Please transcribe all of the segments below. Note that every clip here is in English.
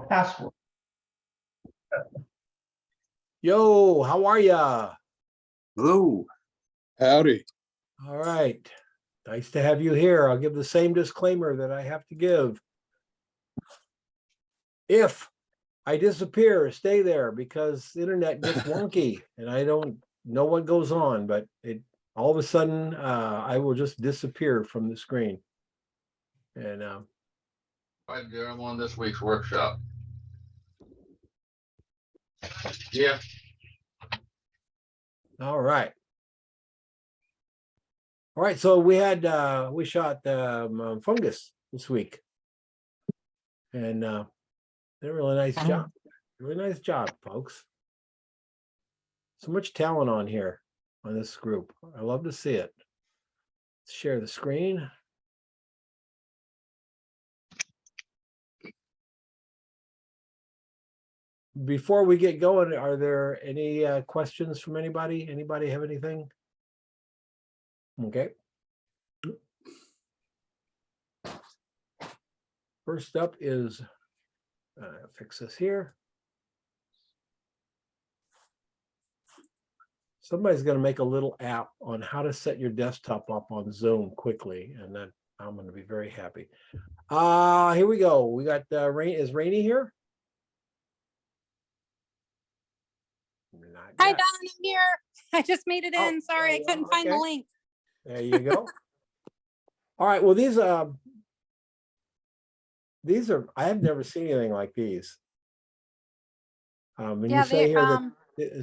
Password. Yo, how are ya? Hello. Howdy. All right. Nice to have you here. I'll give the same disclaimer that I have to give. If I disappear, stay there because the internet gets wonky and I don't know what goes on, but it all of a sudden I will just disappear from the screen. And Hi, Gary. I'm on this week's workshop. Yeah. all right. All right, so we shot Fungus this week. And did a really nice job. Really nice job, folks. So much talent on here on this group. I love to see it. Let's share the screen. Before we get going, are there any questions from anybody? Anybody have anything? Okay. First up is, fix this here. Somebody's going to make a little app on how to set your desktop up on Zoom quickly, and then I'm going to be very happy. Here we go. We got Rain. Is Rainy here? Not Hi, yet. Don, I'm here. I just made it in. Sorry, I couldn't find the okay. link. There you go. All right. Well, these are, I have never seen anything like these. And Yeah, you say they, here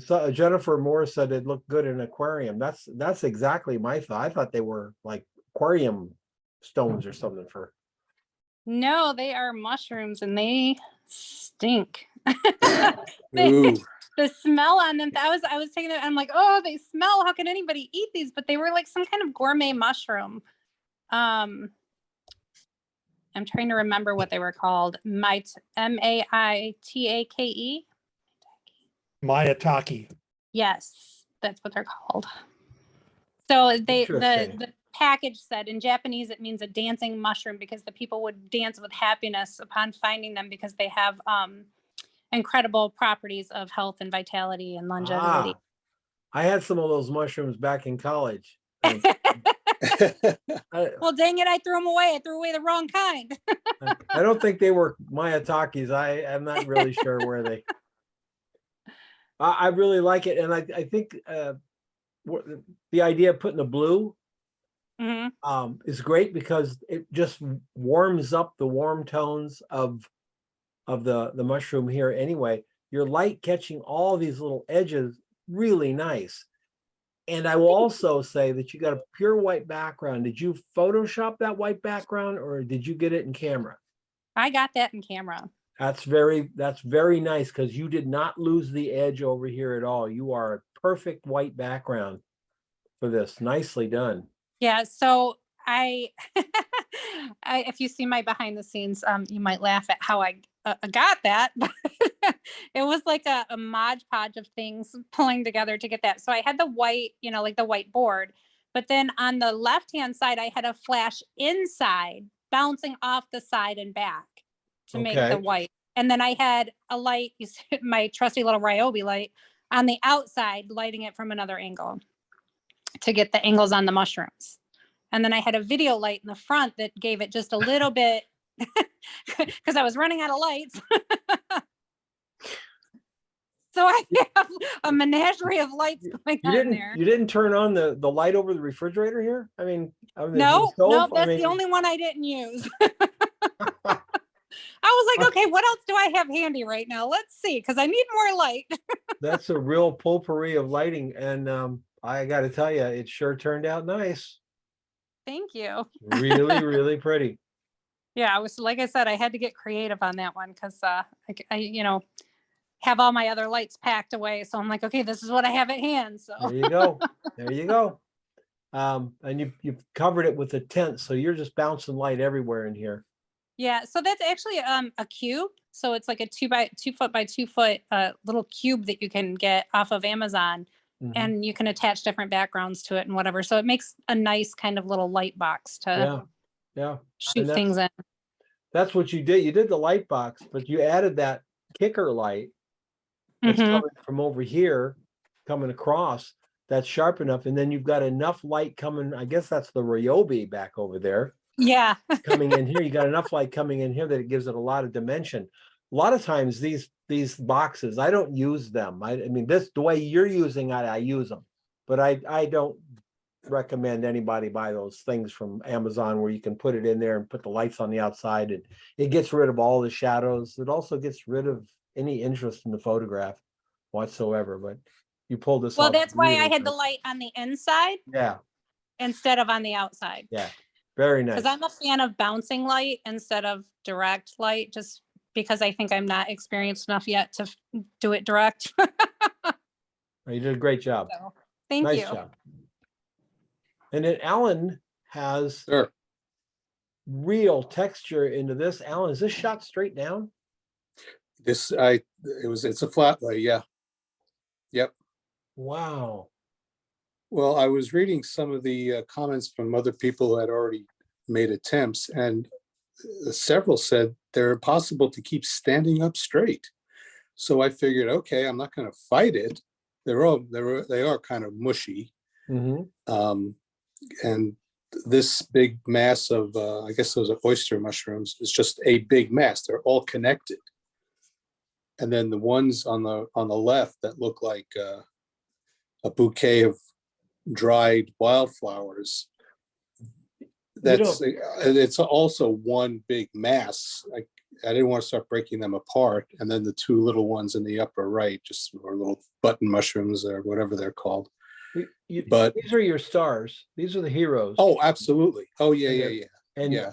that Jennifer Moore said it looked good in an aquarium. That's exactly my thought. I thought they were like aquarium stones or something for. no, they are mushrooms and they stink. Ooh. The smell on them, I was taking it, I'm like, oh, they smell. How can anybody eat these? But they were like some kind of gourmet mushroom. I'm trying to remember what they were called. Maitake. Maitake. Yes, that's what they're called. So Interesting. the package said in Japanese it means a dancing mushroom because the people would dance with happiness upon finding them because they have incredible properties of health and vitality and longevity. I had some of those mushrooms back in college. Well, dang it, I threw them away. I threw away the wrong kind. I don't think they were Maitakes. I'm not really sure where they. I really like it, and I think the idea of putting the blue is great because it just warms up the warm tones of the mushroom here. Anyway, your light catching all these little edges, really nice. And I will also say that you got a pure white background. Did you Photoshop that white background or did you get it in camera? I got that in camera. That's very nice because you did not lose the edge over here at all. You are a perfect white background for this. Nicely done. Yeah, so I if you see my behind the scenes, you might laugh at how I got that. It was like a mod podge of things pulling together to get that. So I had the white, like the white board, but then on the left-hand side, I had a flash inside bouncing off the side and back to make the white. And then I had a light, my trusty little Ryobi light on the outside, lighting it from another angle to get the angles on the mushrooms. And then I had a video light in the front that gave it just a little bit because I was running out of lights. So I have a menagerie of lights going on there. You didn't turn on the light over the refrigerator here? I mean, no, that's the only one I didn't use. I was like, okay, what else do I have handy right now? Let's see, because I need more light. That's a real potpourri of lighting. And I got to tell you, it sure turned out nice. Thank you. Really, really pretty. Yeah, I was, like I said, I had to get creative on that one because I have all my other lights packed away. So I'm like, okay, this is what I have at hand. So there you go. There you go. And you've covered it with a tent. So you're just bouncing light everywhere in here. Yeah, so that's actually a cube. So it's like a 2 foot by 2 foot little cube that you can get off of Amazon, and you can attach different backgrounds to it and whatever. So it makes a nice kind of little light box to shoot things in. That's what you did. You did the light box, but you added that kicker light that's Mhm. coming from over here, coming across. That's sharp enough. And then you've got enough light coming. I guess that's the Ryobi back over there Yeah. coming in here. You got enough light coming in here that it gives it a lot of dimension. A lot of times these boxes, I don't use them. I mean, this the way you're using it, I use them, but I don't recommend anybody buy those things from Amazon where you can put it in there and put the lights on the outside, and it gets rid of all the shadows. It also gets rid of any interest in the photograph whatsoever. But you pulled this Well, off that's why I really had the nice. light on the inside Yeah, instead of on the outside. yeah, very nice. Because I'm a fan of bouncing light instead of direct light, just because I think I'm not experienced enough yet to do it direct. You did a great job. So, thank Nice you. job. And then Alan has Sure. real texture into this. Alan, is this shot straight down? It's a flat lay, yeah. Yep. Wow. Well, I was reading some of the comments from other people who had already made attempts, and several said they're impossible to keep standing up straight. So I figured, okay, I'm not going to fight it. They are kind of mushy. Mm-hmm. And this big mass of, I guess those are oyster mushrooms, is just a big mass. They're all connected. And then the ones on the left that look like a bouquet of dried wildflowers, it's also one big mass. I didn't want to start breaking them apart. And then the two little ones in the upper right just were little button mushrooms or whatever they're called. But these are your stars. These are the heroes. oh, absolutely. Oh, yeah. And yeah.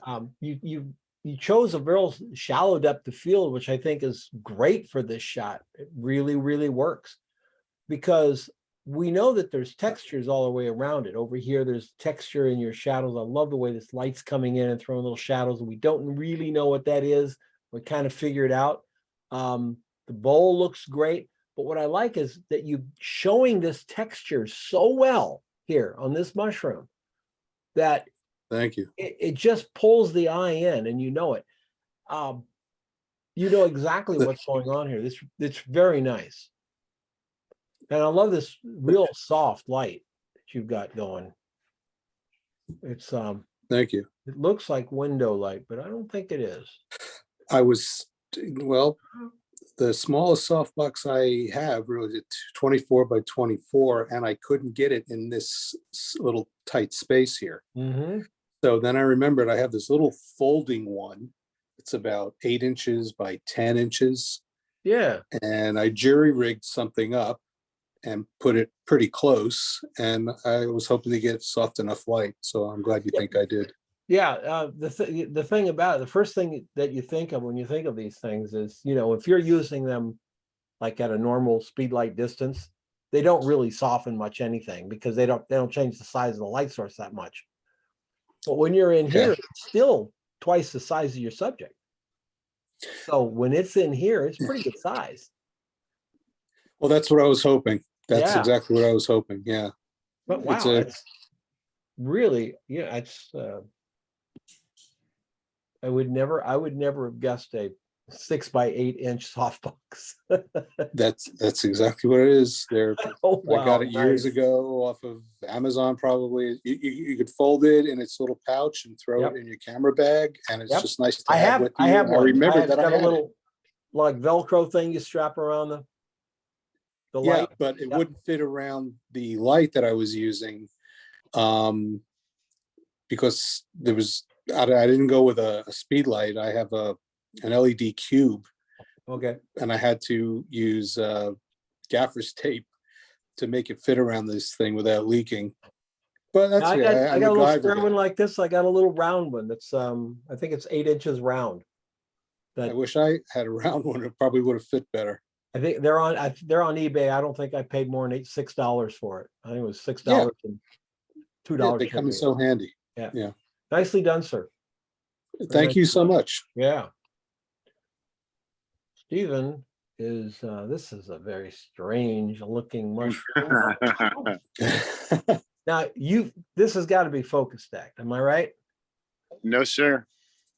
You chose a real shallow depth of field, which I think is great for this shot. It really, really works because we know that there's textures all the way around it. Over here, there's texture in your shadows. I love the way this light's coming in and throwing little shadows, and we don't really know what that is. We kind of figure it out. The bowl looks great, but what I like is that you showing this texture so well here on this mushroom that Thank you. it just pulls the eye in, and you know it. You know exactly what's going on here. It's very nice. And I love this real soft light that you've got going. It's Thank you. it looks like window light, but I don't think it is. Well, the smallest softbox I have really is 24 by 24, and I couldn't get it in this little tight space here. Mm-hmm. So then I remembered I have this little folding one. It's about 8 inches by 10 inches. Yeah. And I jury rigged something up and put it pretty close. And I was hoping to get soft enough light. So I'm glad you think I did. Yeah. The thing about it, the first thing that you think of when you think of these things is, if you're using them like at a normal speed light distance, they don't really soften much anything because they don't change the size of the light source that much. But when you're in here, it's still twice the size of your subject. So when it's in here, it's pretty good size. Well, that's what I was hoping. That's Yeah. exactly what I was hoping. Yeah. But wow, it's really, it's I would never have guessed a 6 by 8 inch softbox. That's exactly what it is. Oh, wow, I got it years nice. ago off of Amazon. Probably you could fold it in its little pouch and throw Yep. it in your camera bag, and it's Yep. just nice to I have with you. I have one. remember it's that I got had a little like Velcro thing you strap around the yeah, light. but it Yep. wouldn't fit around the light that I was using, because I didn't go with a speed light. I have an LED cube, Okay. and I had to use gaffer's tape to make it fit around this thing without leaking. But that's I okay. got I a little MacGyvered square it. one like this. I got a little round one that's I think it's 8 inches round. I wish I had a round one. It probably would have fit better. I think they're on eBay. I don't think I paid more than $6 for it. I think it was $6 and $2. They come in so handy. Yeah. Nicely done, sir. Thank you so much. Yeah. Stephen is this is a very strange looking mushroom. Now this has got to be focus stacked. Am I right? No, sir.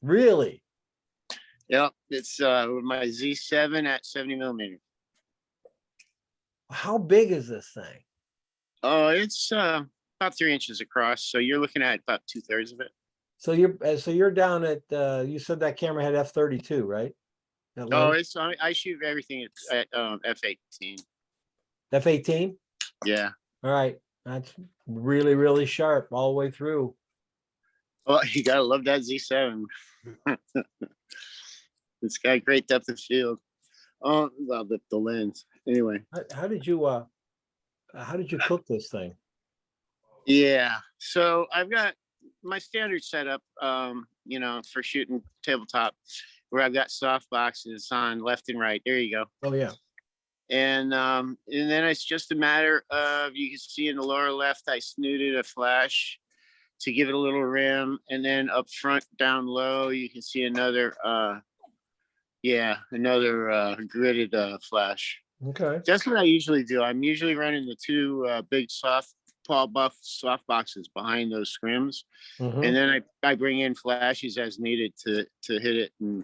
Really? Yep, it's with my Z7 at 70 millimeter. How big is this thing? Oh, it's about 3 inches across. So you're looking at about 2/3 of it. So you're down at, you said that camera had f32, right? That Oh, lens? I shoot everything at f/18. F18? Yeah. All right, that's really, really sharp all the way through. Well, you gotta love that Z7. It's got great depth of field. Oh, well, the lens. Anyway, How did you cook this thing? yeah. So I've got my standard setup, for shooting tabletop, where I've got soft boxes on left and right. There you go. Oh, yeah. And then it's just a matter of, you can see in the lower left, I snooted a flash to give it a little rim, and then up front down low you can see another gridded flash. Okay. That's what I usually do. I'm usually running the two big Paul Buff soft boxes behind those scrims, Mhm. and then I bring in flashes as needed to hit it. And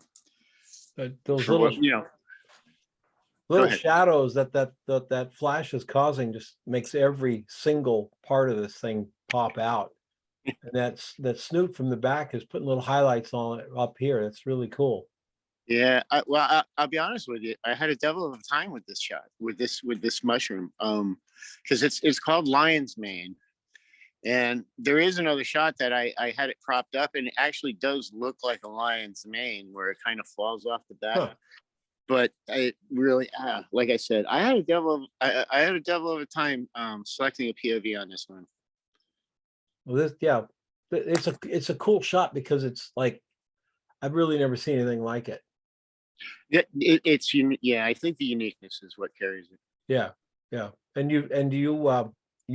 Those for little what, Go little ahead. shadows that flash is causing just makes every single part of this thing pop out. And that snoot from the back is putting little highlights on it up here. That's really cool. Yeah, I'll be honest with you. I had a devil of a time with this shot, with this mushroom, because it's called lion's mane, and there is another shot that I had it propped up, and it actually does look like a lion's mane, where it kind of falls off the back. Huh. But I really, like I said, I had a devil of a time selecting a POV on this one. Well, it's a cool shot because it's like I've really never seen anything like it. Yeah, it's unique. Yeah, I think the uniqueness is what carries it. Yeah, yeah. And you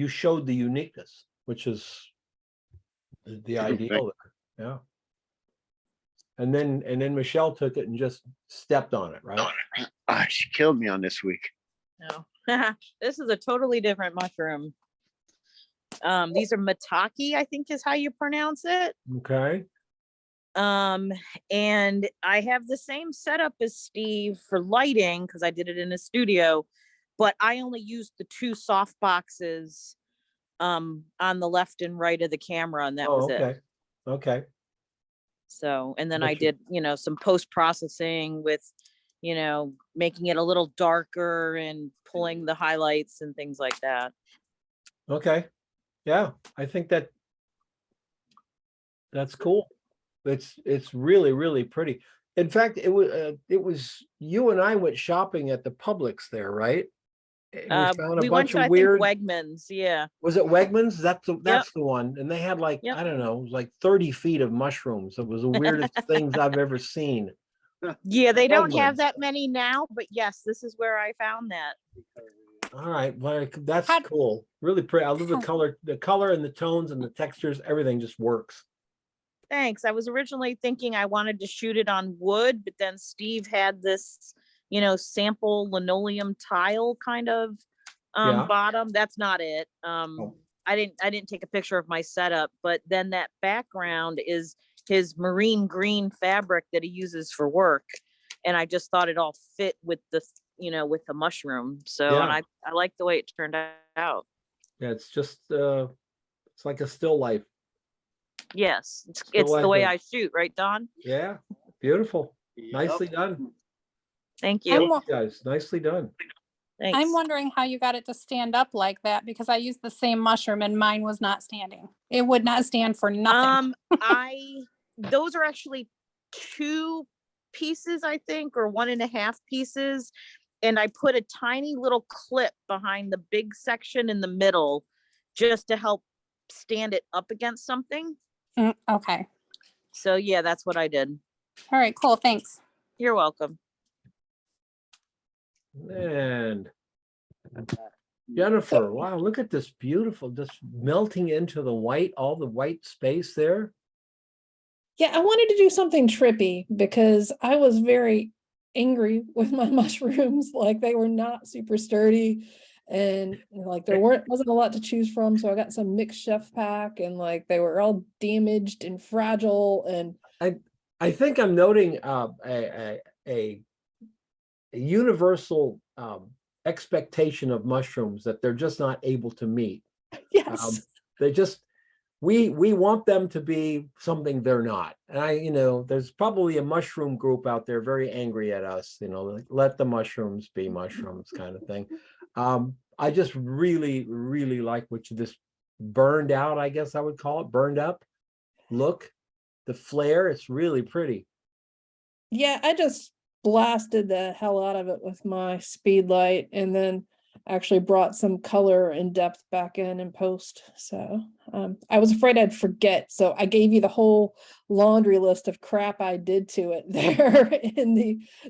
showed the uniqueness, which is the ideal there. Yeah. And then Michelle took it and just stepped on it, right? She killed me on this week. No, this is a totally different mushroom. These are maitake, I think is how you pronounce it. Okay. And I have the same setup as Steve for lighting because I did it in a studio, but I only used the two soft boxes on the left and right of the camera, and that was okay. it. Okay. So, and then Gotcha. I did, some post-processing with, making it a little darker and pulling the highlights and things like that. Okay. Yeah, I think that's cool. It's really, really pretty. In fact, it was you and I went shopping at the Publix there, right? And we found a We went bunch to, of I weird. think, Wegmans. Yeah. Was it Wegmans? That's the one. And they had like, Yep. I don't know, it was like 30 feet of mushrooms. It was the weirdest things I've ever seen. Yeah, they don't have Wegmans. that many now, but yes, this is where I found that. All right, well, that's How- cool. Really pretty. I love Oh. the color and the tones and the textures, everything just works. Thanks. I was originally thinking I wanted to shoot it on wood, but then Steve had this, sample linoleum tile kind of Yeah. bottom. That's not it. Oh. I didn't take a picture of my setup, but then that background is his marine green fabric that he uses for work. And I just thought it all fit with the, with the mushroom. So, and Yeah. I like the way it turned out. Yeah, it's just it's like a still life. Yes, it's Still the way like I shoot, right, Don? Yeah, beautiful. Yep. Nicely done. Thank I'm you. wa- Guys, nicely done. Thanks. I'm wondering how you got it to stand up like that because I used the same mushroom and mine was not standing. It would not stand for nothing. Those are actually 2 pieces, I think, or 1.5 pieces. And I put a tiny little clip behind the big section in the middle just to help stand it up against something. Okay. So yeah, that's what I did. All right, cool. Thanks. You're welcome. And Jennifer, wow, look at this beautiful, just melting into the white, all the white space there. Yeah, I wanted to do something trippy because I was very angry with my mushrooms. Like they were not super sturdy and like there wasn't a lot to choose from. So I got some mixed chef pack and like they were all damaged and fragile. And I think I'm noting a universal expectation of mushrooms that they're just not able to meet. Yes. They just we want them to be something they're not. And there's probably a mushroom group out there very angry at us, like, let the mushrooms be mushrooms kind of thing. I just really, really like this burned out, I guess I would call it, burned up look. The flare, it's really pretty. Yeah, I just blasted the hell out of it with my speed light and then actually brought some color and depth back in post. So I was afraid I'd forget. So I gave you the whole laundry list of crap I did to it there in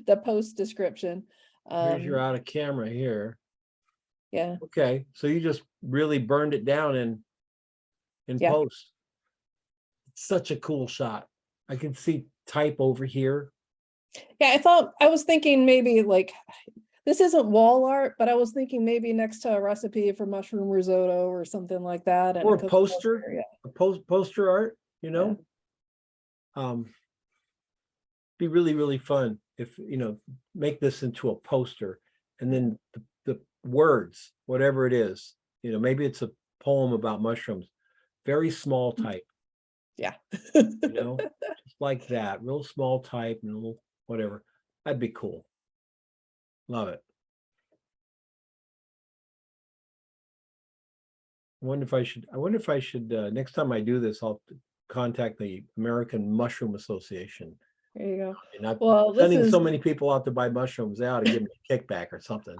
the post description. Here's your out of camera here. Yeah. Okay, so you just really burned it down in Yeah. post. It's such a cool shot. I can see type over here. Yeah, I was thinking maybe like this isn't wall art, but I was thinking maybe next to a recipe for mushroom risotto or something like that. And Or a cookie poster, yeah. a poster art, be really, really fun if, make this into a poster, and then the words, whatever it is, maybe it's a poem about mushrooms, very small type, Yeah. just like that, real small type and a little whatever. That'd be cool. Love it. I wonder if I should next time I do this, I'll contact the American Mushroom Association. There you go. And I'm Well, this sending is so many people out to buy mushrooms, they ought to give me a kickback or something.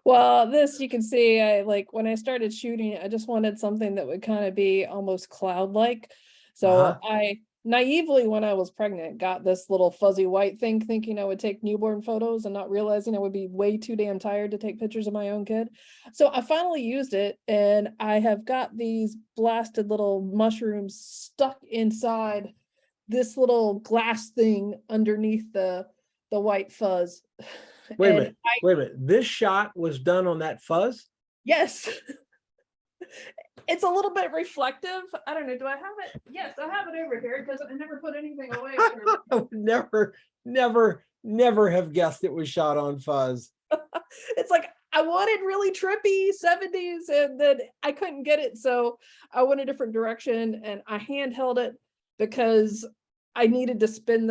well, this you can see I like when I started shooting, I just wanted something that would kind of be almost cloud-like. So Uh-huh. I naively, when I was pregnant, got this little fuzzy white thing, thinking I would take newborn photos and not realizing I would be way too damn tired to take pictures of my own kid. So I finally used it, and I have got these blasted little mushrooms stuck inside this little glass thing underneath the white fuzz. Wait a And minute, wait a minute. This shot was done on that fuzz? yes. It's a little bit reflective. I don't know. Do I have it? Yes, I have it over here because I never put anything away. I would never have guessed it was shot on fuzz. It's like I wanted really trippy 70s and then I couldn't get it. So I went a different direction and I handheld it because I needed to spin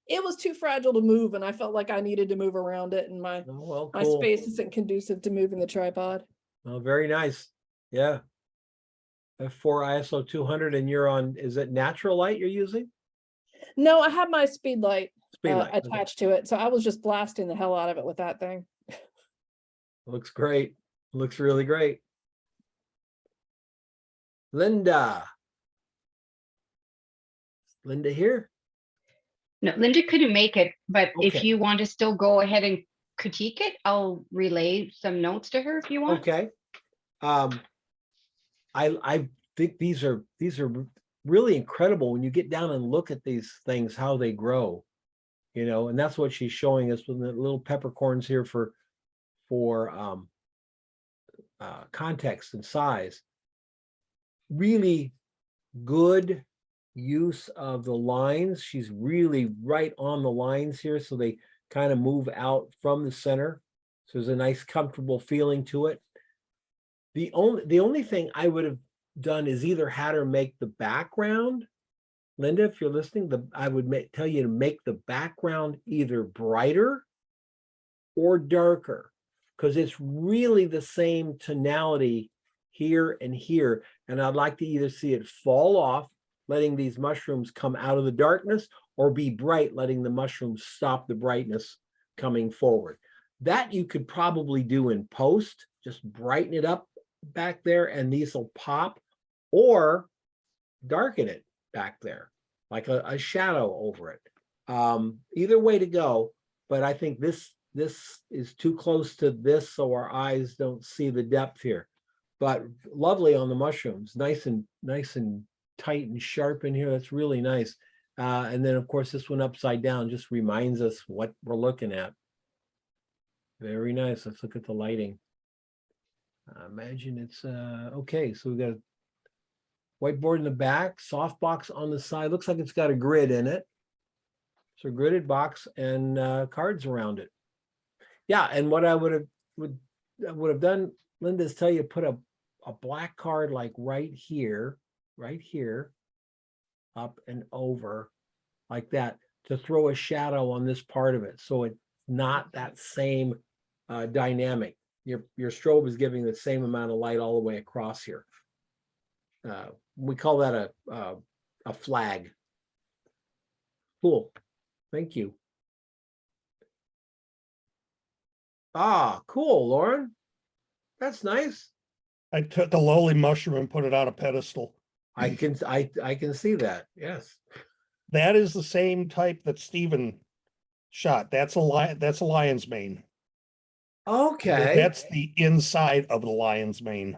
it was too fragile to move and I felt like I needed to move around it, and my Oh, well, my cool. space isn't conducive to moving the tripod. Oh, very nice. Yeah. F4 ISO 200, and you're on, is it natural light you're using? No, I have my speed light Speedlight. Okay. attached to it. So I was just blasting the hell out of it with that thing. Looks great. Looks really great. Linda. Linda here? No, Linda couldn't make it, but if Okay. you want to still go ahead and critique it, I'll relay some notes to her if you want. Okay. I think these are really incredible when you get down and look at these things, how they grow, and that's what she's showing us with the little peppercorns here for context and size. Really good use of the lines. She's really right on the lines here, so they kind of move out from the center. So there's a nice comfortable feeling to it. The only thing I would have done is either had her make the background, Linda, if you're listening, I would tell you to make the background either brighter or darker, because it's really the same tonality here and here. And I'd like to either see it fall off, letting these mushrooms come out of the darkness, or be bright, letting the mushrooms stop the brightness coming forward. That you could probably do in post, just brighten it up back there and these will pop, or darken it back there like a shadow over it. Either way to go, but I think this is too close to this, so our eyes don't see the depth here. But lovely on the mushrooms, nice and tight and sharp in here. That's really nice. And then of course this one upside down just reminds us what we're looking at. Very nice. Let's look at the lighting. Imagine it's okay. So we got whiteboard in the back, softbox on the side. Looks like it's got a grid in it. So gridded box and cards around it. Yeah, and what I would have done, Linda, is tell you put a black card like right here, up and over like that to throw a shadow on this part of it. So it's not that same dynamic. Your strobe is giving the same amount of light all the way across here. We call that a flag. Cool. Thank you. Ah, cool, Lauren. That's nice. I took the lowly mushroom and put it on a pedestal. I can see that. Yes. That is the same type that Stephen shot. That's a lion's mane. Okay. That's the inside of the lion's mane.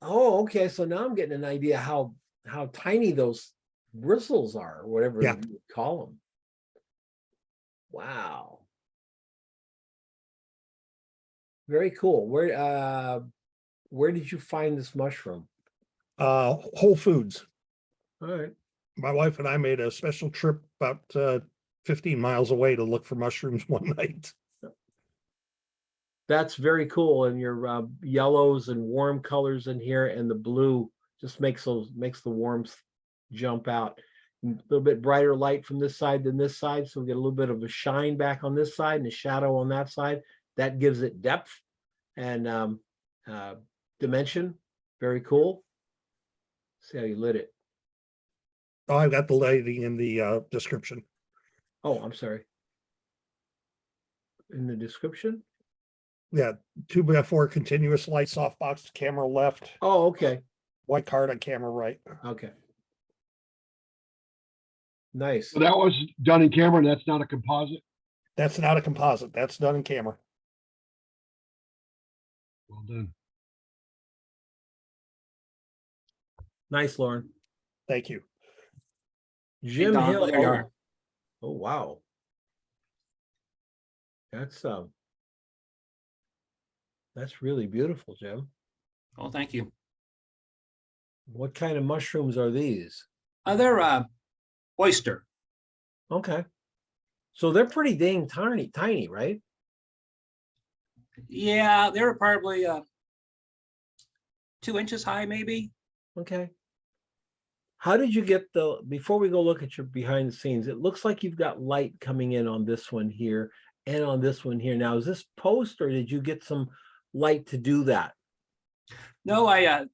Oh, okay. So now I'm getting an idea how tiny those bristles are, or whatever Yeah. you call them. Wow. Very cool. Where did you find this mushroom? Whole Foods. All right. My wife and I made a special trip about 15 miles away to look for mushrooms one night. That's very cool. And your yellows and warm colors in here, and the blue just makes the warmth jump out. A little bit brighter light from this side than this side, so we get a little bit of a shine back on this side and a shadow on that side. That gives it depth and dimension. Very cool. See how you lit it. Oh, I've got the lighting in the description. Oh, I'm sorry. In the description? Yeah, 2x4 continuous light, softbox, camera left, Oh, okay. white card on camera right. Okay. Nice. So that was done in camera, and that's not a composite? That's not a composite. That's done in camera. Well done. Nice, Lauren. Thank you. Jim Don, Hill. there you are. Oh, wow. That's really beautiful, Jim. Oh, thank you. What kind of mushrooms are these? They're oyster. Okay. So they're pretty dang tiny, right? Yeah, they're probably 2 inches high, maybe. Okay. How did you get before we go look at your behind the scenes, it looks like you've got light coming in on this one here and on this one here. Now, is this post, or did you get some light to do that? No, I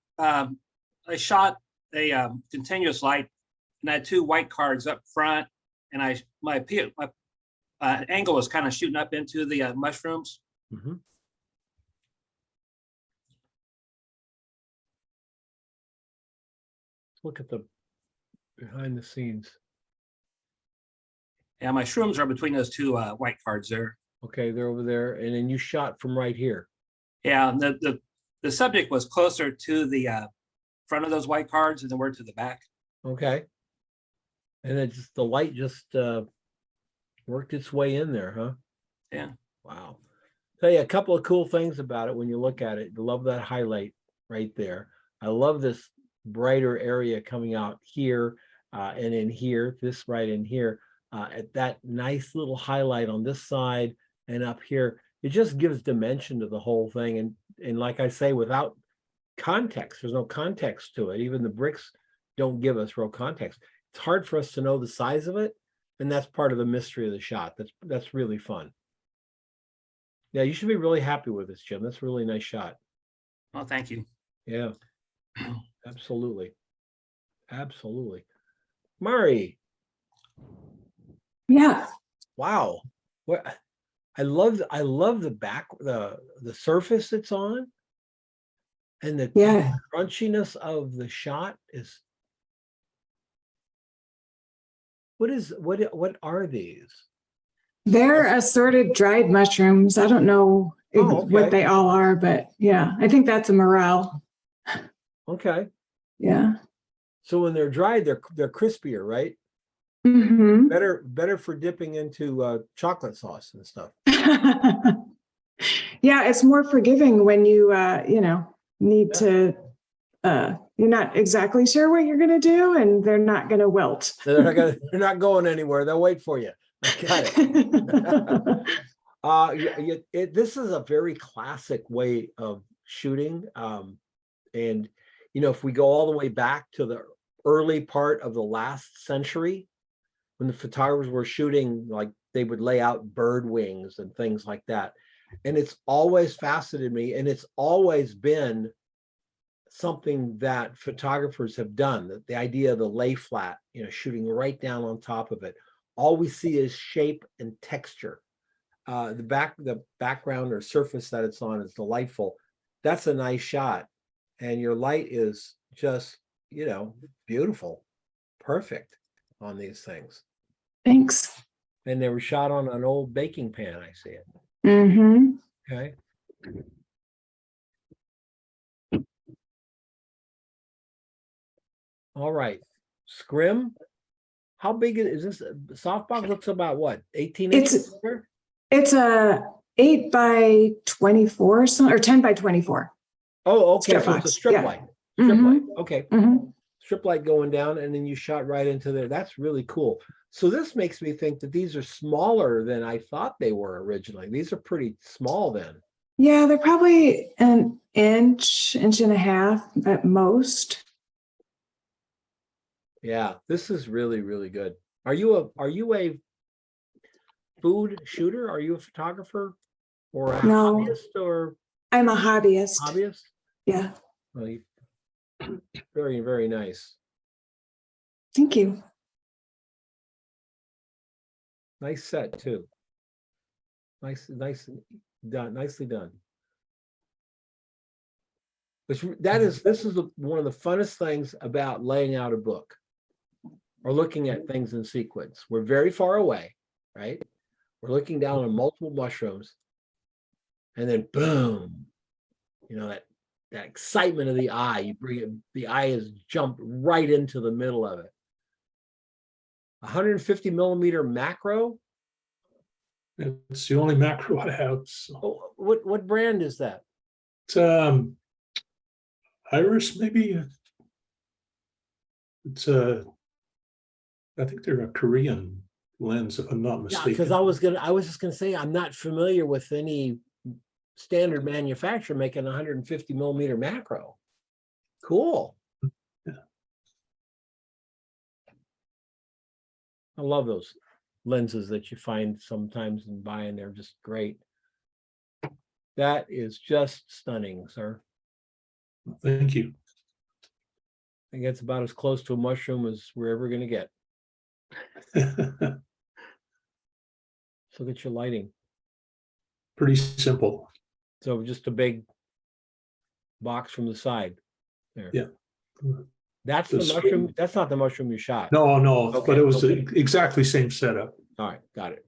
shot a continuous light, and I had 2 white cards up front, and my angle was kind of shooting up into the mushrooms. Mm-hmm. Look at the behind the scenes. Yeah, my shrooms are between those 2 white cards there. Okay, they're over there, and then you shot from right here. Yeah, the subject was closer to the front of those white cards and then we're to the back. Okay. And it's the light just worked its way in there, huh? Yeah. Wow. Tell you a couple of cool things about it when you look at it. I love that highlight right there. I love this brighter area coming out here and in here, this right in here, at that nice little highlight on this side and up here. It just gives dimension to the whole thing. And like I say, without context, there's no context to it. Even the bricks don't give us real context. It's hard for us to know the size of it. And that's part of the mystery of the shot. That's really fun. Yeah, you should be really happy with this, Jim. That's a really nice shot. Well, thank you. Yeah, absolutely. Absolutely. Mari. Yeah. Wow. What I love the surface it's on, and the crunchiness of the shot is. What are these? They're assorted dried mushrooms. I don't know what they all are, but yeah, I think that's a morel. Okay. Yeah. So when they're dried, they're crispier, right? Mm-hmm. Better for dipping into chocolate sauce and stuff. Yeah, it's more forgiving when you need to you're not exactly sure what you're gonna do, and they're not gonna wilt. They're not going anywhere. They'll wait for you. I got it. This is a very classic way of shooting. And, you know, if we go all the way back to the early part of the last century, when the photographers were shooting, like they would lay out bird wings and things like that. And it's always fascinated me. And it's always been something that photographers have done, the idea of the lay flat, you know, shooting right down on top of it. All we see is shape and texture. The background or surface that it's on is delightful. That's a nice shot. And your light is just, you know, beautiful, perfect on these things. Thanks. And they were shot on an old baking pan, I see it. Mm-hmm. Okay. All right. Scrim. How big is this? Softbox looks about what? 18 inches? It's a 8 by 24 or 10 by 24. Oh, okay. Strip So it's a box, strip yeah. light. Strip light. Okay. Mhm. Strip light going down, and then you shot right into there. That's really cool. So this makes me think that these are smaller than I thought they were originally. These are pretty small then. Yeah, they're probably an inch and a half at most. Yeah, this is really, really good. Are you a food shooter? Are you a photographer or a No. hobbyist or I'm a hobbyist. hobbyist? Yeah. Well, very, very nice. Thank you. Nice set too. Nice done. Nicely done. This is one of the funnest things about laying out a book or looking at things in sequence. We're very far away, right? We're looking down on multiple mushrooms, and then boom, you know, that excitement of the eye. You bring it, the eye is jumped right into the middle of it. 150 millimeter macro. It's the only macro I have. So. Oh, what brand is that? It's Iris, maybe. It's I think they're a Korean lens, if I'm not mistaken. Because I was just gonna say I'm not familiar with any standard manufacturer making 150 millimeter macro. Cool. Yeah. I love those lenses that you find sometimes and buy, and they're just great. That is just stunning, sir. Thank you. I think that's about as close to a mushroom as we're ever going to get. Look at your lighting. Pretty simple. So just a big box from the side there. Yeah. That's the mushroom. That's not the mushroom you shot. No, Okay, but it was okay. the exactly same setup. All right, got it.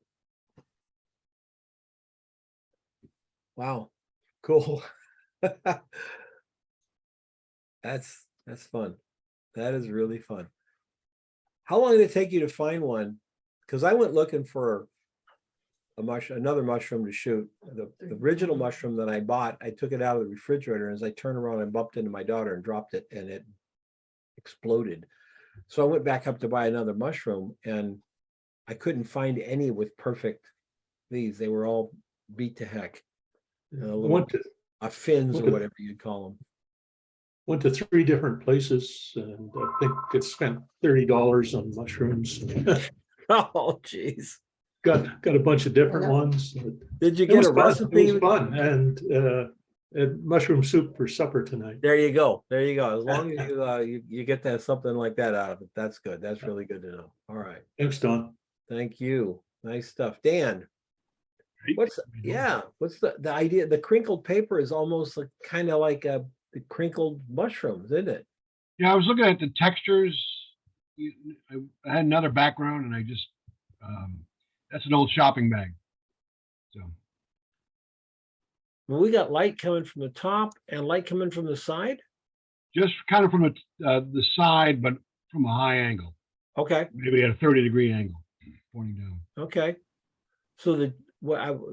Wow, cool. That's fun. That is really fun. How long did it take you to find one? Because I went looking for another mushroom to shoot. The original mushroom that I bought, I took it out of the refrigerator, and as I turned around, I bumped into my daughter and dropped it, and it exploded. So I went back up to buy another mushroom, and I couldn't find any with perfect these. They were all beat to heck. Fins or whatever you'd call them. Went to 3 different places, and I think it spent $30 on mushrooms. Oh, geez. Got a bunch of different ones. Did you get a recipe? It was fun, and mushroom soup for supper tonight. There you go. There you go. As long as you get that something like that out of it, that's good. That's really good to know. All right. Thanks, Don. Thank you. Nice stuff, Dan. What's the idea? The crinkled paper is almost like, kind of like the crinkled mushrooms, isn't it? Yeah, I was looking at the textures. I had another background, and I just that's an old shopping bag. So Well, we got light coming from the top and light coming from the side. just kind of from the side, but from a high angle. Okay. Maybe at a 30-degree angle, pointing down. Okay. So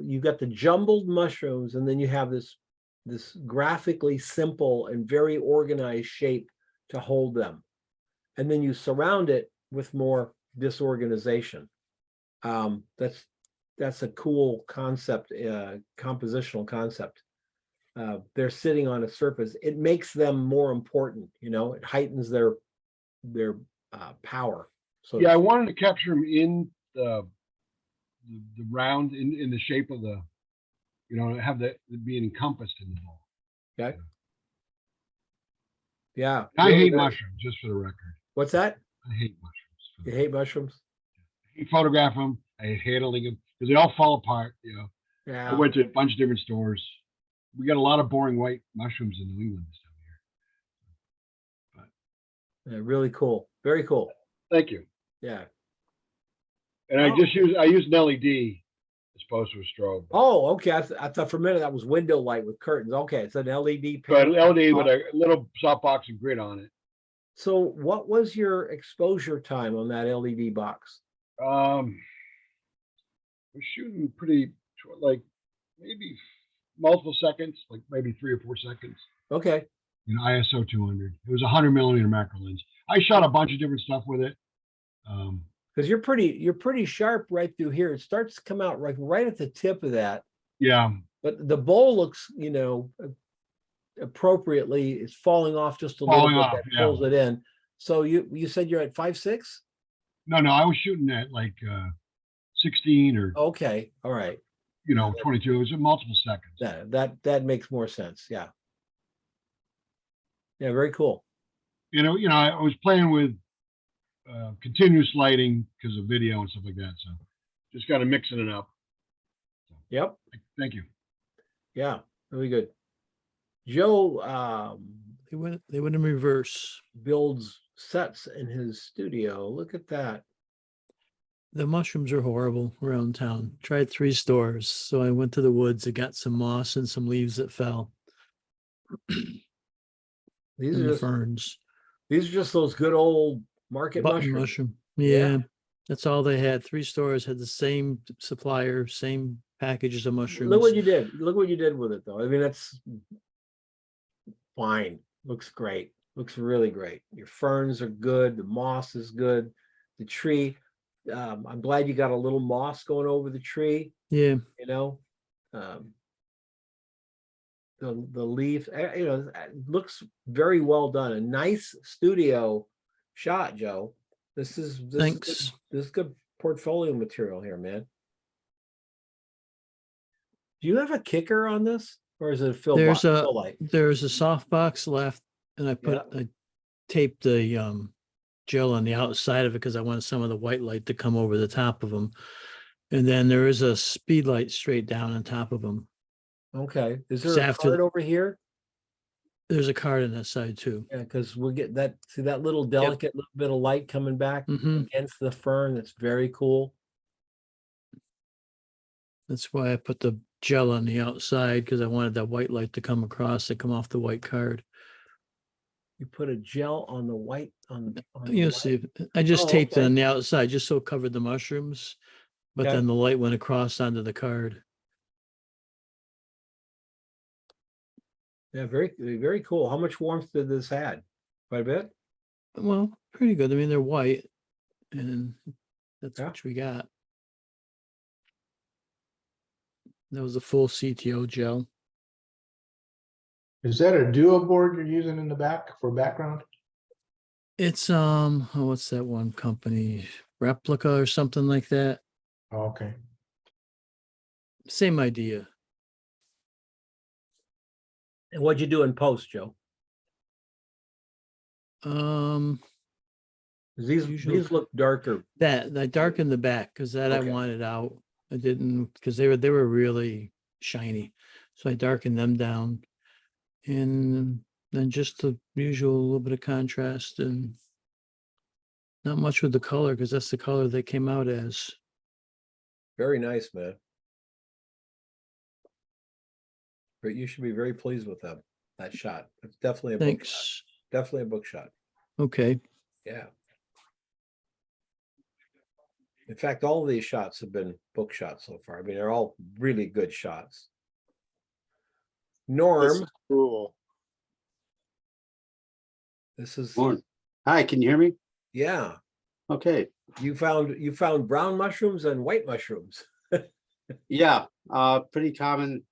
you got the jumbled mushrooms, and then you have this this graphically simple and very organized shape to hold them. And then you surround it with more disorganization. That's a cool concept, compositional concept. They're sitting on a surface. It makes them more important, you know, it heightens their power. So Yeah, I wanted to capture them in the round, in the shape of the, you know, have that being encompassed in the ball. okay. Yeah. I really hate nice. mushrooms, just for the record. What's that? I hate mushrooms. You hate mushrooms? I hate photograph them. I hate handling them because they all fall apart. You know, I Yeah. went to a bunch of different stores. We got a lot of boring white mushrooms in New England this time of year. Yeah, really cool. Very cool. Thank you. Yeah. And I used an LED as opposed to a strobe. Oh, okay. I thought for a minute that was window light with curtains. Okay, it's an LED So an panel. LED with a little softbox and grid on it. So what was your exposure time on that LED box? We're shooting pretty short, like maybe multiple seconds, like maybe 3 or 4 seconds. Okay. In ISO 200. It was a 100mm macro lens. I shot a bunch of different stuff with it. Because you're pretty sharp right through here. It starts to come out right at the tip of that. Yeah. But the bowl looks, you know, appropriately, it's falling off just a little Falling bit. off, That yeah. pulls it in. So you said you're at 5.6? No, I was shooting at like 16 or Okay, all right. 22. It was in multiple seconds. That makes more sense. Yeah. Yeah, very cool. I was playing with continuous lighting because of video and stuff like that. So just got to mixing it up. Yep. Thank you. Yeah, really good. Joe They went in reverse. builds sets in his studio. Look at that. The mushrooms are horrible around town. Tried 3 stores. So I went to the woods. I got some moss and some leaves that fell. These and are the just ferns. these are just those good old market Button mushrooms. mushroom. Yeah. Yeah. That's all they had. 3 stores had the same supplier, same packages of mushrooms. Look what you did. Look what you did with it, though. I mean, that's fine. Looks great. Looks really great. Your ferns are good. The moss is good. The tree. I'm glad you got a little moss going over the tree. Yeah. You know, the leaf. Looks very well done. A nice studio shot, Joe. This is Thanks. This is good portfolio material here, man. Do you have a kicker on this, or is it a fill There's a fill light? there's a softbox left, and I taped the gel on the outside of it because I wanted some of the white light to come over the top of them. And then there is a speed light straight down on top of them. Okay. Is It's there a after card the- over here? There's a card on that side too. Yeah, because we'll get that. See that little delicate little bit of light coming back Mhm. against the fern. That's very cool. That's why I put the gel on the outside because I wanted that white light to come across and come off the white card. You put a gel on the white on the You'll white- see. I just Oh, taped it okay. on the outside just so it covered the mushrooms, but Okay. then the light went across onto the card. Yeah, very cool. How much warmth did this add? Quite a bit. Well, pretty good. I mean, they're white, and that's Yeah. what we got. That was a full CTO gel. Is that a duo board you're using in the back for background? It's what's that one company? Replica or something like that. Oh, okay. Same idea. And what'd you do in post, Joe? These Usually- look darker. That I darkened the back because that Okay. I wanted out. I didn't because they were really shiny, so I darkened them down, and then just the usual little bit of contrast and not much with the color because that's the color they came out as. Very nice, man. But you should be very pleased with that shot. It's definitely a book shot. Thanks. Definitely a book shot. Okay. Yeah. In fact, all of these shots have been book shots so far. I mean, they're all really good shots. This Norm, is cool. this is, Hi, can you hear me? yeah, Okay, you found brown mushrooms and white mushrooms. yeah, pretty common.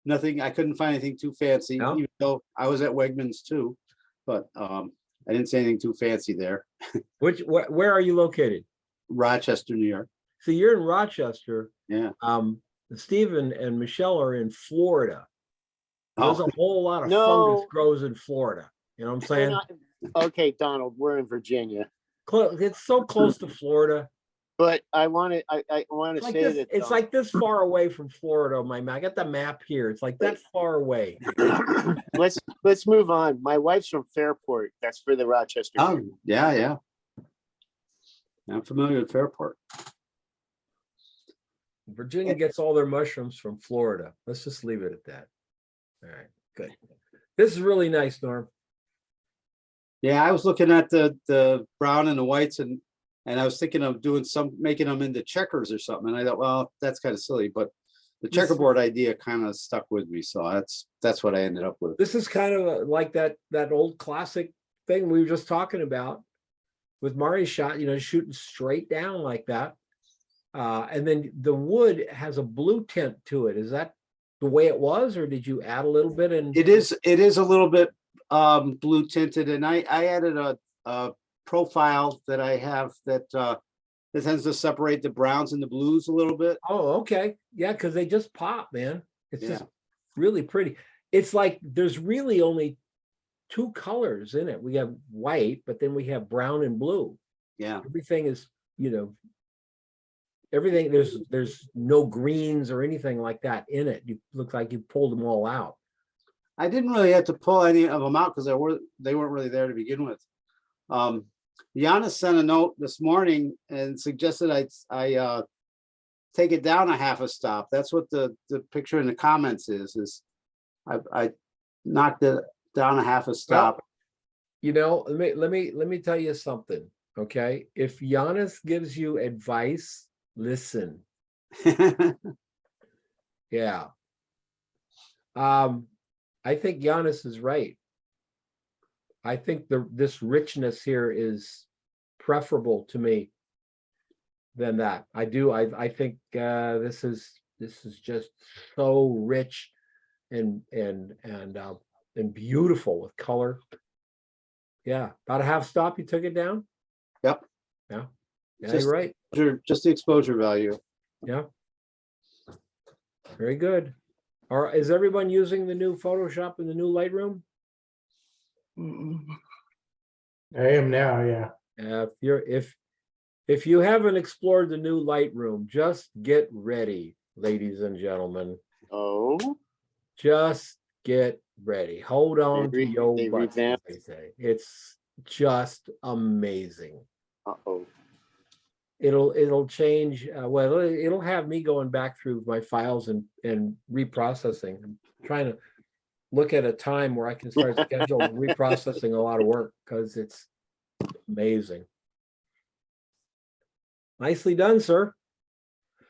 Nothing, I couldn't find anything too fancy, No? even though I was at Wegmans too, but I didn't see anything too fancy there. Where are you located? Rochester, New York. So you're in Rochester. Yeah. Stephen and Michelle are in Florida. There's Oh. a whole lot of No. fungus grows in Florida. You know what I'm We're saying? not- Okay, Donald, we're in Virginia, It's so close to Florida. but I want to It's like say this, that it's like this far away from Florida on my map. I got the map here. It's like that far away. let's move on. My wife's from Fairport. That's for the Rochester. Oh, yeah. I'm familiar with Fairport. Virginia gets all their mushrooms from Florida. Let's just leave it at that. All right, good. This is really nice, Norm. Yeah, I was looking at the brown and the whites and I was thinking of making them into checkers or something. And I thought, well, that's kind of silly, but the checkerboard idea kind of stuck with me. So that's what I ended up with. This is kind of like that old classic thing we were just talking about with Mari's shot, shooting straight down like that. And then the wood has a blue tint to it. Is that the way it was, or did you add a little bit? And It is a little bit blue tinted, and I added a profile that I have that tends to separate the browns and the blues a little bit. Oh, okay. Yeah, because they just pop, man. It's just Yeah. really pretty. It's like there's really only two colors in it. We have white, but then we have brown and blue. Yeah. Everything is, everything, there's no greens or anything like that in it. You look like you pulled them all out. I didn't really have to pull any of them out because they weren't really there to begin with. Giannis sent a note this morning and suggested I take it down a half a stop. That's what the picture in the comments is I knocked it down a half a stop. Let me tell you something. Okay. If Giannis gives you advice, listen. Yeah. I think Giannis is right. I think this richness here is preferable to me than that. I do. I think this is just so rich and beautiful with color. Yeah, about a half stop. You took it down. Yep. Yeah. Yeah, Just- you're right. Just the exposure value. Yeah. Very good. All right, is everyone using the new Photoshop and the new Lightroom? I am now, yeah. If you haven't explored the new Lightroom, just get ready, ladies and gentlemen. Oh, Just get ready. Hold on to your they butts, as revamped. they say. It's just amazing. uh-oh. It'll change. Well, it'll have me going back through my files and reprocessing. I'm trying to look at a time where I can start scheduling reprocessing a lot of work because it's amazing. Nicely done, sir.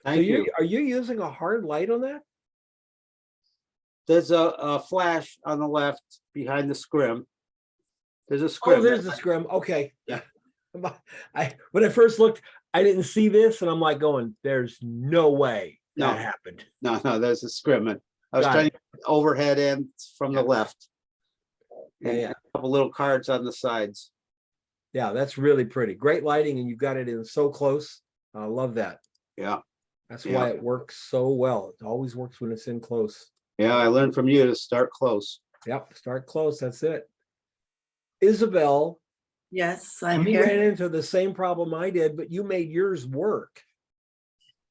Thank you. Are you using a hard light on that? There's a flash on the left behind the scrim. There's a scrim. Oh, there's the scrim. Okay. Yeah. When I first looked, I didn't see this, and I'm like going, "There's no way that No. happened." No, there's a scrim. I was Got trying it. to get overhead in from the left. And Yeah. a couple little cards on the sides. Yeah, that's really pretty. Great lighting, and you've got it in so close. I love that. Yeah. That's Yeah. why it works so well. It always works when it's in close. Yeah, I learned from you to start close. Yep, start close. That's it. Isabel, Yes, I'm you ran here. into the same problem I did, but you made yours work.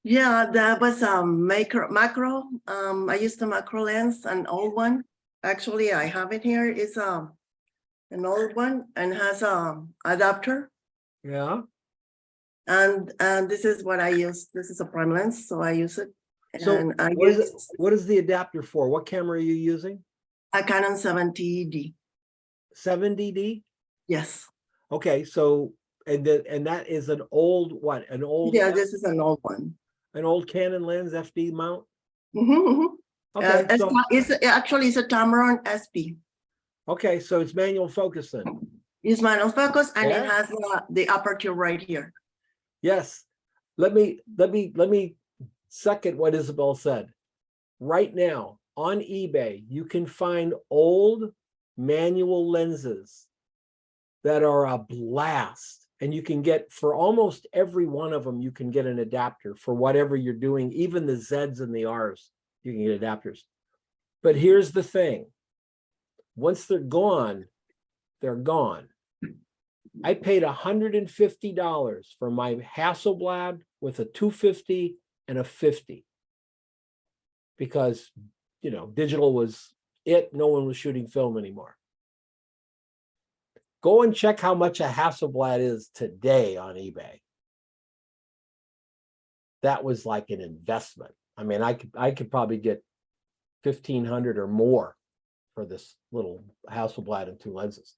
Yeah, that was a macro. I used a macro lens, an old one. Actually, I have it here. It's an old one and has a adapter. Yeah. And this is what I use. This is a prime lens, so I use it. So And I what is it? use What is the adapter for? What camera are you using? a Canon 70D. 70D? Yes. Okay, so and that is an old what? An old Yeah, this is an old one. an old Canon lens FD mount? Mhm, mhm. Okay, so, Actually, it's a Tamron SP. okay, so it's manual focus then. It's manual focus and Yeah. it has the aperture right here. Yes. Let me second what Isabel said. Right now on eBay, you can find old manual lenses that are a blast. And you can get, for almost every one of them, you can get an adapter for whatever you're doing, even the Zs and the Rs, you can get adapters. But here's the thing. Once they're gone, they're gone. I paid $150 for my Hasselblad with a 250 and a 50. Because, you know, digital was it, no one was shooting film anymore. Go and check how much a Hasselblad is today on eBay. That was like an investment. I mean, I could probably get 1,500 or more for this little Hasselblad and 2 lenses.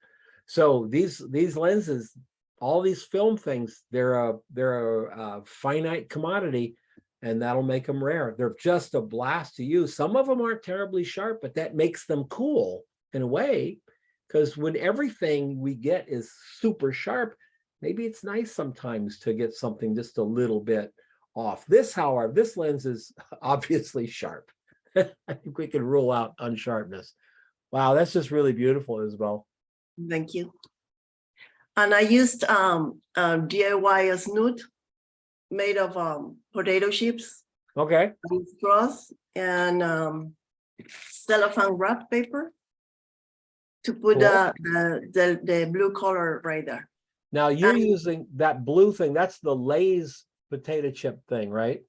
So these lenses, all these film things, they're a finite commodity, and that'll make them rare. They're just a blast to use. Some of them aren't terribly sharp, but that makes them cool in a way. Because when everything we get is super sharp, maybe it's nice sometimes to get something just a little bit off. This, however, this lens is obviously sharp. I think we can rule out unsharpness. Wow, that's just really beautiful, Isabel. Thank you. And I used DIY snoot made of potato chips, Okay. straws, and cellophane wrap paper to put Cool. the blue color right there. Now you're And- using that blue thing. That's the Lay's potato chip thing, right?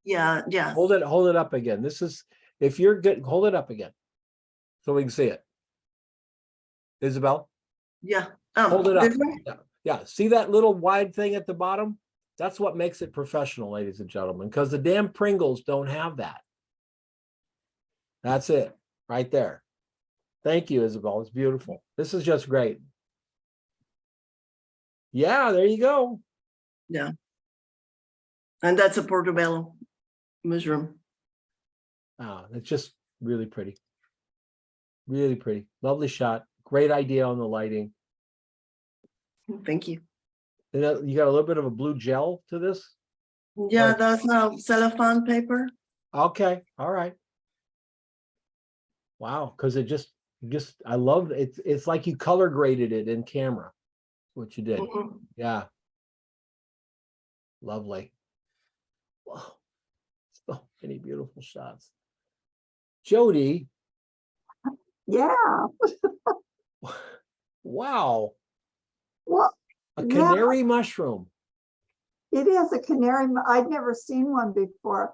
Yeah, yeah. Hold it up again. This is, if you're good, hold it up again so we can see it. Isabel, Yeah. hold it up. this one? Yeah, yeah. See that little wide thing at the bottom? That's what makes it professional, ladies and gentlemen, because the damn Pringles don't have that. That's it right there. Thank you, Isabel. It's beautiful. This is just great. Yeah, there you go. Yeah. And that's a portobello mushroom. It's just really pretty. Really pretty. Lovely shot. Great idea on the lighting. Thank you. And you got a little bit of a blue gel to this? Yeah, that's cellophane paper. Okay, all right. Wow, because it just I love it. It's like you color graded it in camera. What you did. Mhm. Yeah. Lovely. Wow. So many beautiful shots. Jody. Yeah. Wow. Well, A yeah. canary mushroom. It is a canary. I'd never seen one before.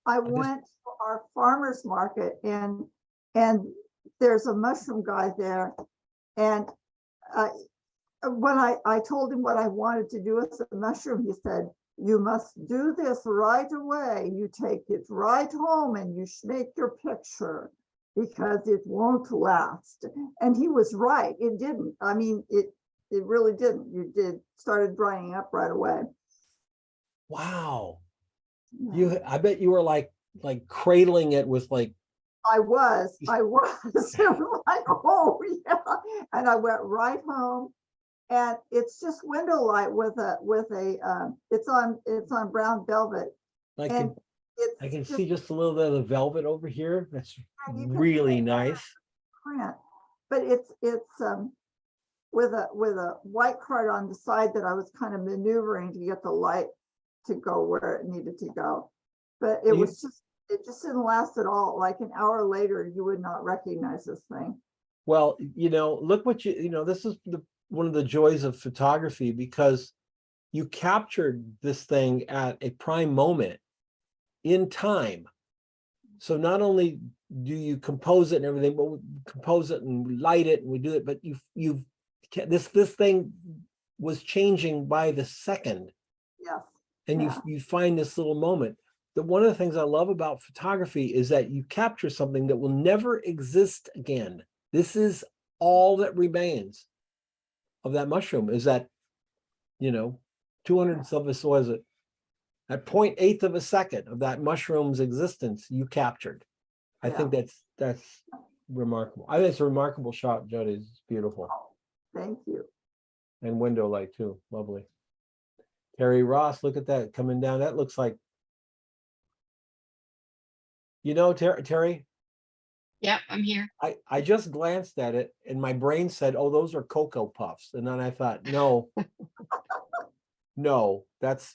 I went to our farmer's market and there's a mushroom guy there. And when I told him what I wanted to do with the mushroom, he said, "You must do this right away. You take it right home and you make your picture because it won't last." And he was right. It didn't. I mean, it really didn't. Started drying up right away. Wow. I bet you were like cradling it with like. I was like, oh yeah. And I went right home, and it's just window light with a it's on brown velvet. I And can see just a little bit of the velvet over here. That's you can really see nice. print, but it's with a white card on the side that I was kind of maneuvering to get the light to go where it needed to go. But it just didn't last at all. Like an hour later, you would not recognize this thing. Well, look what this is one of the joys of photography, because you captured this thing at a prime moment in time. So not only do you compose it and everything, but we compose it and we light it and we do it, but this thing was changing by the second. Yes. And you find this little moment. One of the things I love about photography is that you capture something that will never exist again. This is all that remains of that mushroom, is that, 200th of us, was it? At 0.8 of a second of that mushroom's existence, you captured. I think that's remarkable. I think it's a remarkable shot, Jody. It's beautiful. Thank you. And window light too, lovely. Terry Ross, look at that coming down. That looks like, you know, Terry, Yep, I'm here. I just glanced at it and my brain said, oh, those are Cocoa Puffs. And then I thought, no, no,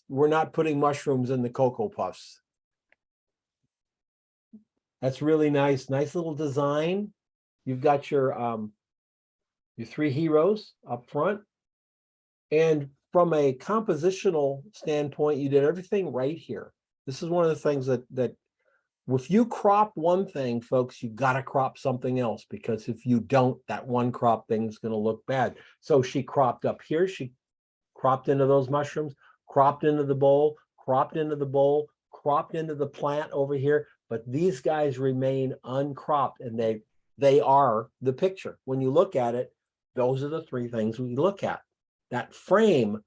we're not putting mushrooms in the Cocoa Puffs. That's really nice. Nice little design. You've got your three heroes up front. And from a compositional standpoint, you did everything right here. This is one of the things that if you crop one thing, folks, you got to crop something else, because if you don't, that one crop thing is going to look bad. So she cropped up here. She cropped into those mushrooms, cropped into the bowl, cropped into the bowl, cropped into the plant over here. But these guys remain uncropped, and they are the picture. When you look at it, those are the three things we look at. That frame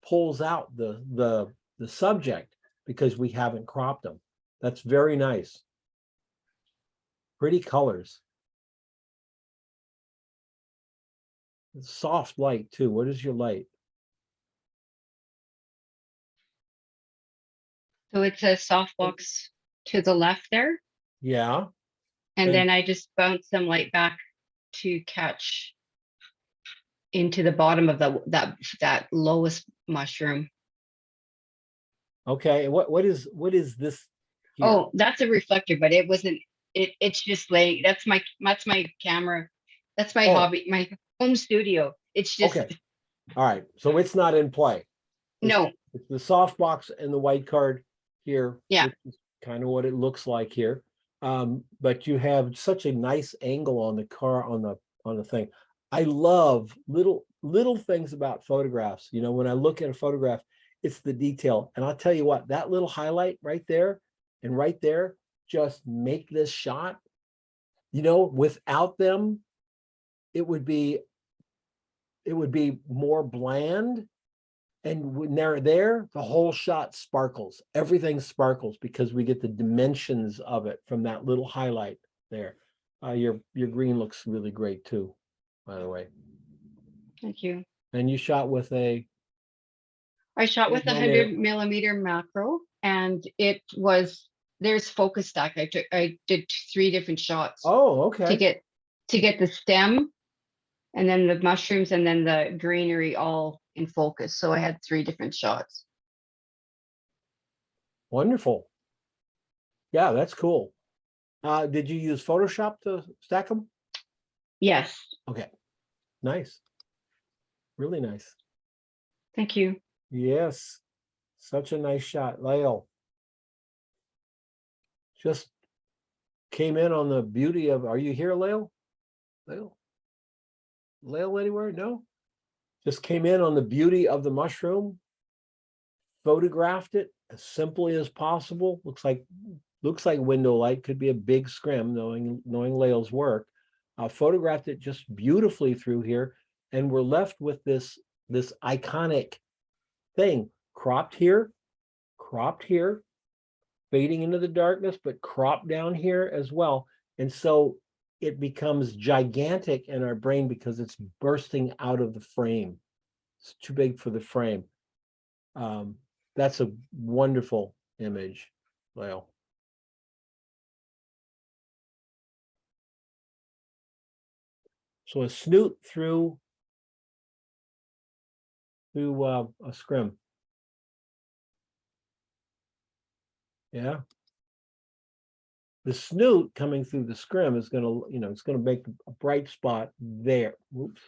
pulls out the subject because we haven't cropped them. That's very nice. Pretty colors. Soft light too. What is your light? So it's a softbox to the left there. Yeah. And then I just bounce some light back to catch into the bottom of that lowest mushroom. Okay. What is this here? Oh, that's a reflector, but it wasn't, it's just like, that's my camera. That's my hobby, my home studio. It's just, okay. All right. So it's not in play. no. It's the softbox and the white card here. Yeah. Which is kind of what it looks like here. But you have such a nice angle on the car, on the thing. I love little things about photographs. You know, when I look at a photograph, it's the detail. And I'll tell you what, that little highlight right there and right there just make this shot. You know, without them, it would be more bland. And when they're there, the whole shot sparkles. Everything sparkles because we get the dimensions of it from that little highlight there. Your green looks really great too, by the way. Thank you. And you shot with a? I shot with a 100mm macro, and there's focus stack. I did 3 different shots. Oh, okay. To get the stem, and then the mushrooms, and then the greenery all in focus. So I had 3 different shots. Wonderful. Yeah, that's cool. Did you use Photoshop to stack them? Yes. Okay. Nice. Really nice. Thank you. Yes. Such a nice shot. Lael. Just came in on the beauty of, are you here, Lael? Lael anywhere? No? Just came in on the beauty of the mushroom, photographed it as simply as possible. Looks like window light, could be a big scrim, knowing Lael's work. Photographed it just beautifully through here, and we're left with this iconic thing, cropped here, fading into the darkness, but cropped down here as well. And so it becomes gigantic in our brain because it's bursting out of the frame. It's too big for the frame. That's a wonderful image, Lael. So a snoot through a scrim. Yeah. The snoot coming through the scrim is going to, it's going to make a bright spot there. Oops.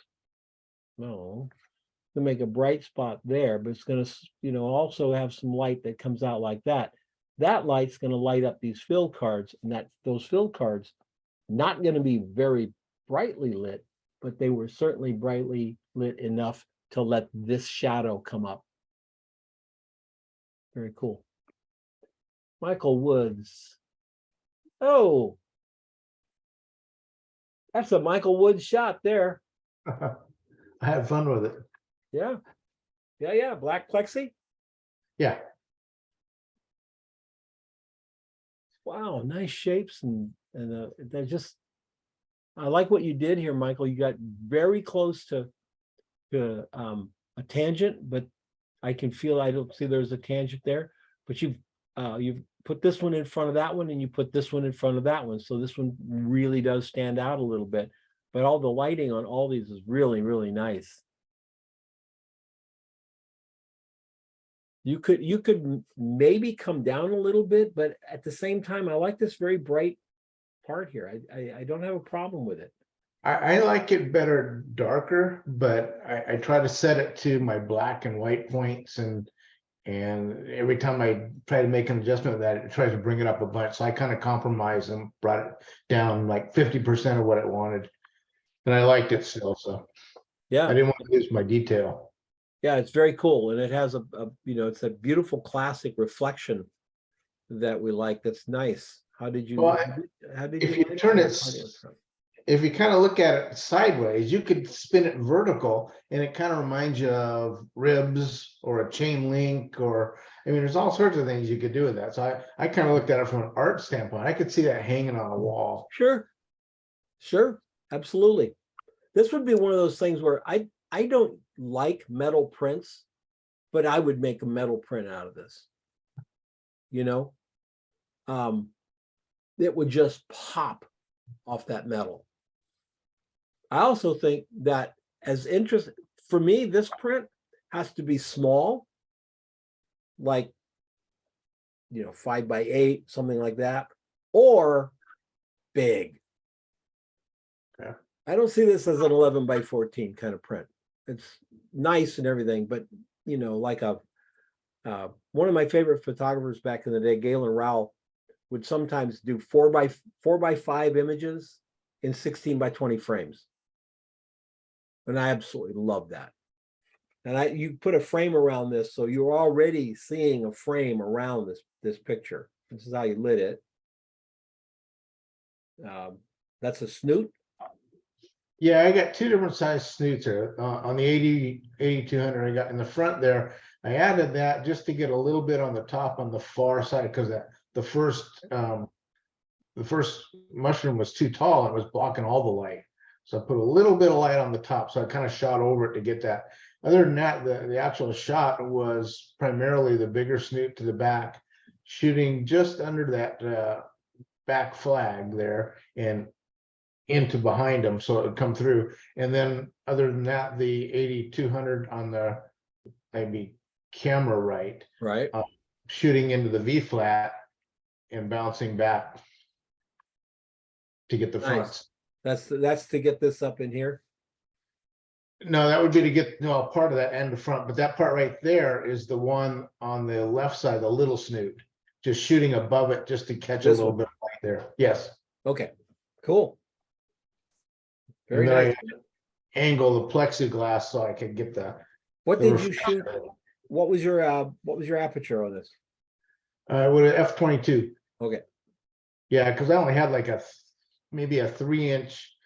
No. It's going to make a bright spot there, but it's going to, also have some light that comes out like that. That light's going to light up these fill cards, and those fill cards not going to be very brightly lit, but they were certainly brightly lit enough to let this shadow come up. Very cool. Michael Woods. Oh, that's a Michael Woods shot there. I had fun with it. Yeah. Yeah. Black plexi. Yeah. Wow, nice shapes and they're just, I like what you did here, Michael. You got very close to a tangent, but I can feel, I don't see there's a tangent there, but you've put this one in front of that one and you put this one in front of that one. So this one really does stand out a little bit, but all the lighting on all these is really, really nice. You could maybe come down a little bit, but at the same time, I like this very bright part here. I don't have a problem with it. I like it better darker, but I try to set it to my black and white points, and every time I try to make an adjustment of that, it tries to bring it up a bunch. So I kind of compromised and brought it down like 50% of what it wanted. And I liked it still, so Yeah. I didn't want to lose my detail. Yeah, it's very cool. And it has it's a beautiful classic reflection that we like. That's nice. How did you, Well, if you turn it, it? if you kind of look at it sideways, you could spin it vertical and it kind of reminds you of ribs or a chain link, or, I mean, there's all sorts of things you could do with that. So I kind of looked at it from an art standpoint. I could see that hanging on a wall. Sure. Sure. Absolutely. This would be one of those things where I don't like metal prints, but I would make a metal print out of this. You know, it would just pop off that metal. I also think that as interest for me, this print has to be small, like 5x8, something like that, or big. Yeah. I don't see this as an 11x14 kind of print. It's nice and everything, but like one of my favorite photographers back in the day, Galen Rowell, would sometimes do 4x5 images in 16x20 frames. And I absolutely love that. And you put a frame around this, so you're already seeing a frame around this picture. This is how you lit it. That's a snoot. Yeah, I got two different size snoots here. On the 8200 I got in the front there. I added that just to get a little bit on the top on the far side, because the first mushroom was too tall and it was blocking all the light. So I put a little bit of light on the top, so I kind of shot over it to get that. Other than that, the actual shot was primarily the bigger snoot to the back, shooting just under that back flag there and into behind them, so it would come through. And then other than that, the 8200 on the maybe camera right, shooting into the V flat and bouncing back to get the fronts. That's to get this up in here. No, that would be to get part of that and the front, but that part right there is the one on the left side, the little snoot, just shooting above it just to catch a little bit of light there. Yes. Okay, cool. Very And then nice. I angle the plexiglass so I could get the. What the did you shoot? What was your aperture on this? With an f/22. Okay. Yeah, because I only had like maybe a 3-inch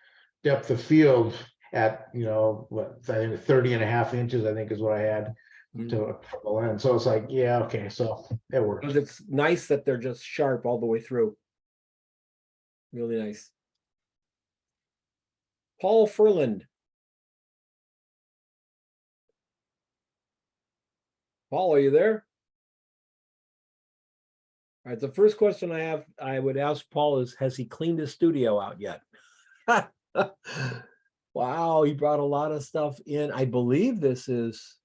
depth of field at what I think 30.5 inches, I think is what I had to the lens. So it's like, yeah, okay, so it works. It's nice that they're just sharp all the way through. Really nice. Paul Furland. Paul, are you there? All right, the first question I would ask Paul is, has he cleaned his studio out yet? Wow, he brought a lot of stuff in. I believe this is,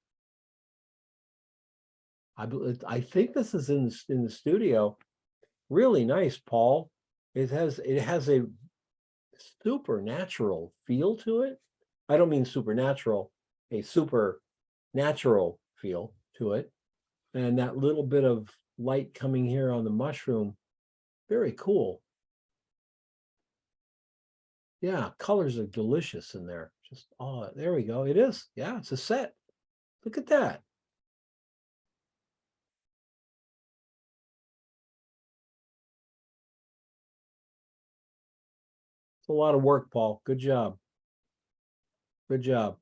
I think this is in the studio. Really nice, Paul. It has a supernatural feel to it. I don't mean supernatural, a supernatural feel to it. And that little bit of light coming here on the mushroom, very cool. Yeah, colors are delicious in there. Just, oh, there we go. It is. Yeah, it's a set. Look at that. It's a lot of work, Paul. Good job. Good job.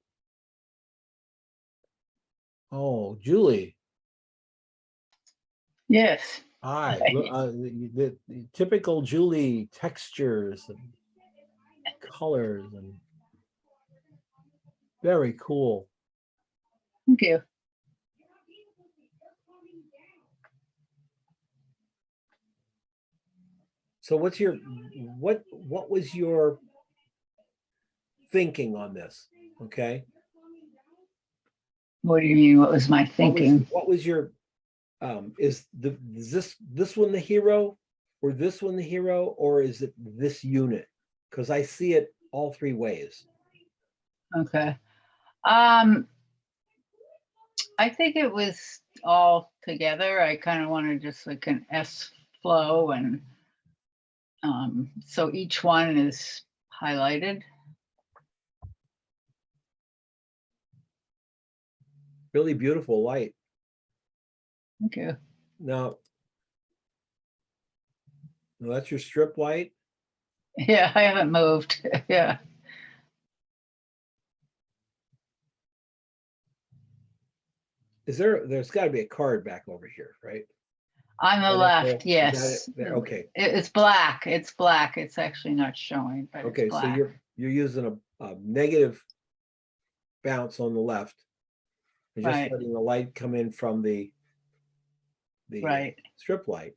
Oh, Julie. Yes. Hi, the typical Julie textures and colors and very cool. Thank you. So what was your thinking on this? Okay. What do you mean? What was my thinking? What was your, is this one the hero or this one the hero, or is it this unit? Because I see it all three ways. Okay. I think it was all together. I kind of wanted just like an S flow, and so each one is highlighted. Really beautiful light. Thank you. Now that's your strip light. Yeah, I haven't moved. Yeah. There's got to be a card back over here, right? On the Right up there? left, yes. Is that it there? Okay. It's black. It's black. It's actually not showing, but Okay, it's so black. you're using a negative bounce on the left. And just Right. letting the light come in from the Right. strip light.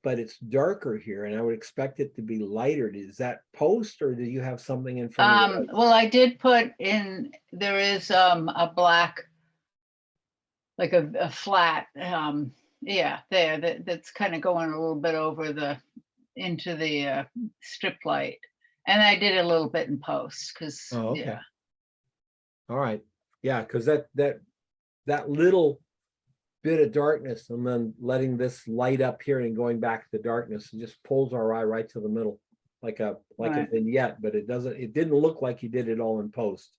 But it's darker here, and I would expect it to be lighter. Is that post, or do you have something in front of it? Well, I did put in, there is a black, like a flat, yeah, there, that's kind of going a little bit over into the strip light. And I did a little bit in post, because, Oh, okay. yeah. All right. Yeah, because that little bit of darkness and then letting this light up here and going back to the darkness, it just pulls our eye right to the middle, like a Right. vignette, but it didn't look like you did it all in post.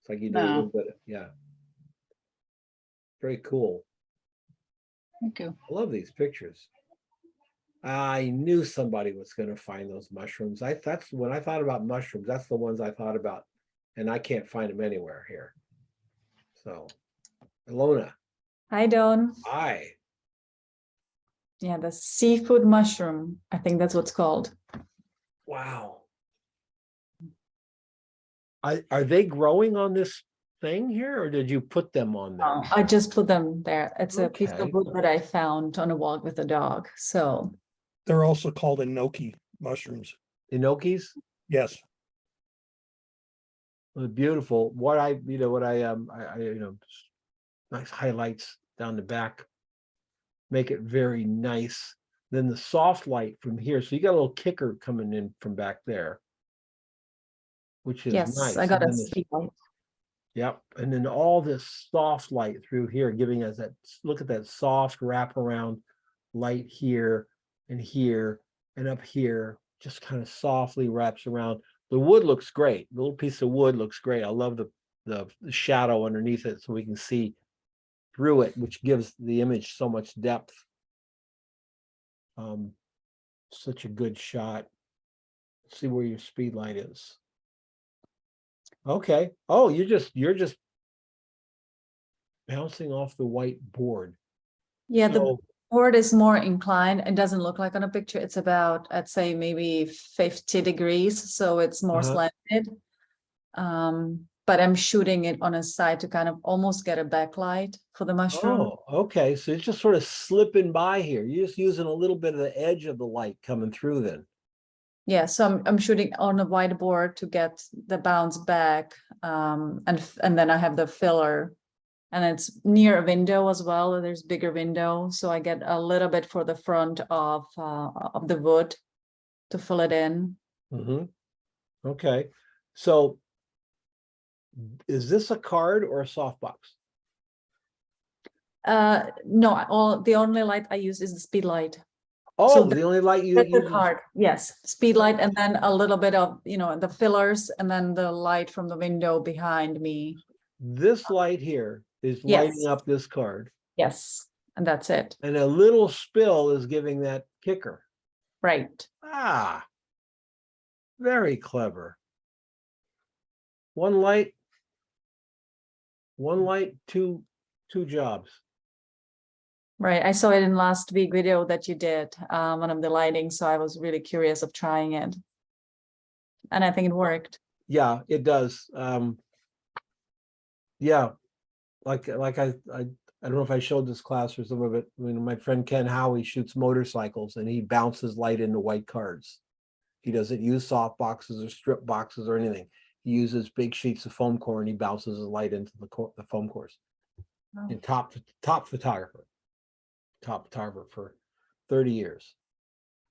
It's like you did a No. little bit, yeah. Very cool. Thank you. I love these pictures. I knew somebody was going to find those mushrooms. That's when I thought about mushrooms, that's the ones I thought about, and I can't find them anywhere here. So, Ilona, Hi, Don. hi. Yeah, the seafood mushroom. I think that's what's called. Wow. Are they growing on this thing here, or did you put them on there? I just put them there. It's a piece Okay. of wood that I found on a walk with a dog. So They're also called enoki mushrooms. Enokis? Yes. Beautiful. What I nice highlights down the back, make it very nice. Then the soft light from here. So you got a little kicker coming in from back there, which is yes, nice. I got And a then this- speed light. Yep. And then all this soft light through here, giving us that, look at that soft wraparound light here and up here, just kind of softly wraps around. The wood looks great. The little piece of wood looks great. I love the shadow underneath it so we can see through it, which gives the image so much depth. Such a good shot. Let's see where your speed light is. Okay. Oh, you're just bouncing off the white board. Yeah, the So- board is more inclined. It doesn't look like on a picture. It's about, I'd say maybe 50 degrees. So it's more slanted. But I'm shooting it on a side to kind of almost get a backlight for the mushroom. Oh, okay. So it's just sort of slipping by here. You're just using a little bit of the edge of the light coming through then. Yeah, so I'm shooting on a whiteboard to get the bounce back, and then I have the filler, and it's near a window as well. There's bigger window, so I get a little bit for the front of the wood to fill it in. Okay, so is this a card or a softbox? No, the only light I use is the speed light. Oh, So the only light you That's the use is- card, yes, speed light, and then a little bit of, the fillers, and then the light from the window behind me. This light here is Yes. lighting up this card, Yes, and that's it, and a little spill is giving that kicker. right? Ah, very clever. One light, two jobs. Right, I saw it in last week video that you did, one of the lighting, so I was really curious of trying it. And I think it worked. Yeah, it does. Yeah, like I don't know if I showed this class or some of it. I mean, my friend Ken Howie shoots motorcycles and he bounces light into white cards. He doesn't use soft boxes or strip boxes or anything. He uses big sheets of foam core and he bounces the light into the foam cores. Oh. And top photographer for 30 years.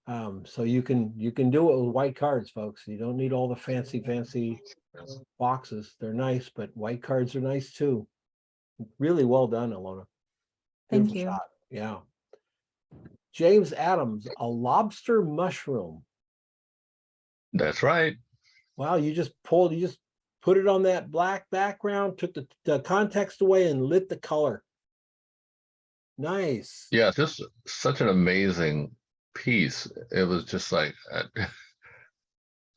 So you can do it with white cards, folks. You don't need all the fancy boxes. They're nice, but white cards are nice too. Really well done, Alona. Thank Beautiful you. shot. Yeah. James Adams, a lobster mushroom. That's right. Wow, you just put it on that black background, took the context away and lit the color. Nice. Yeah, just such an amazing piece. It was just like,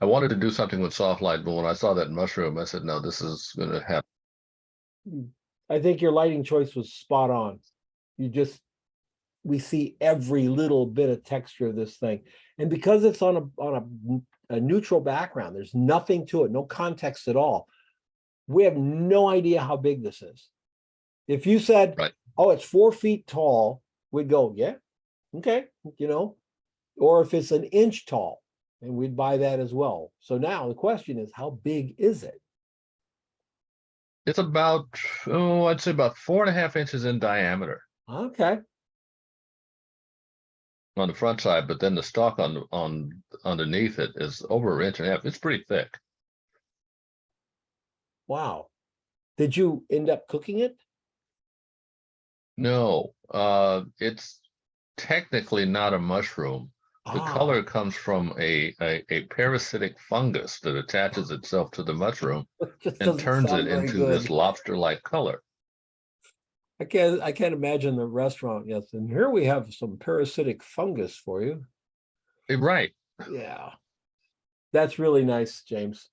I wanted to do something with soft light, but when I saw that mushroom, I said, no, this is going to happen. I think your lighting choice was spot on. We see every little bit of texture of this thing. And because it's on a neutral background, there's nothing to it, no context at all. We have no idea how big this is. If you said, right, oh, it's 4 feet tall, we'd go, yeah, okay, or if it's an inch tall, and we'd buy that as well. So now the question is, how big is it? It's about, I'd say about 4.5 inches in diameter. Okay. On the front side, but then the stalk underneath it is over 1.5 inches. It's pretty thick. Wow. Did you end up cooking it? No, it's technically not a mushroom. The color comes from a parasitic fungus that attaches itself to the mushroom and turns it into this lobster-like color. I can't imagine the restaurant. Yes, and here we have some parasitic fungus for you. Right. Yeah, that's really nice, James.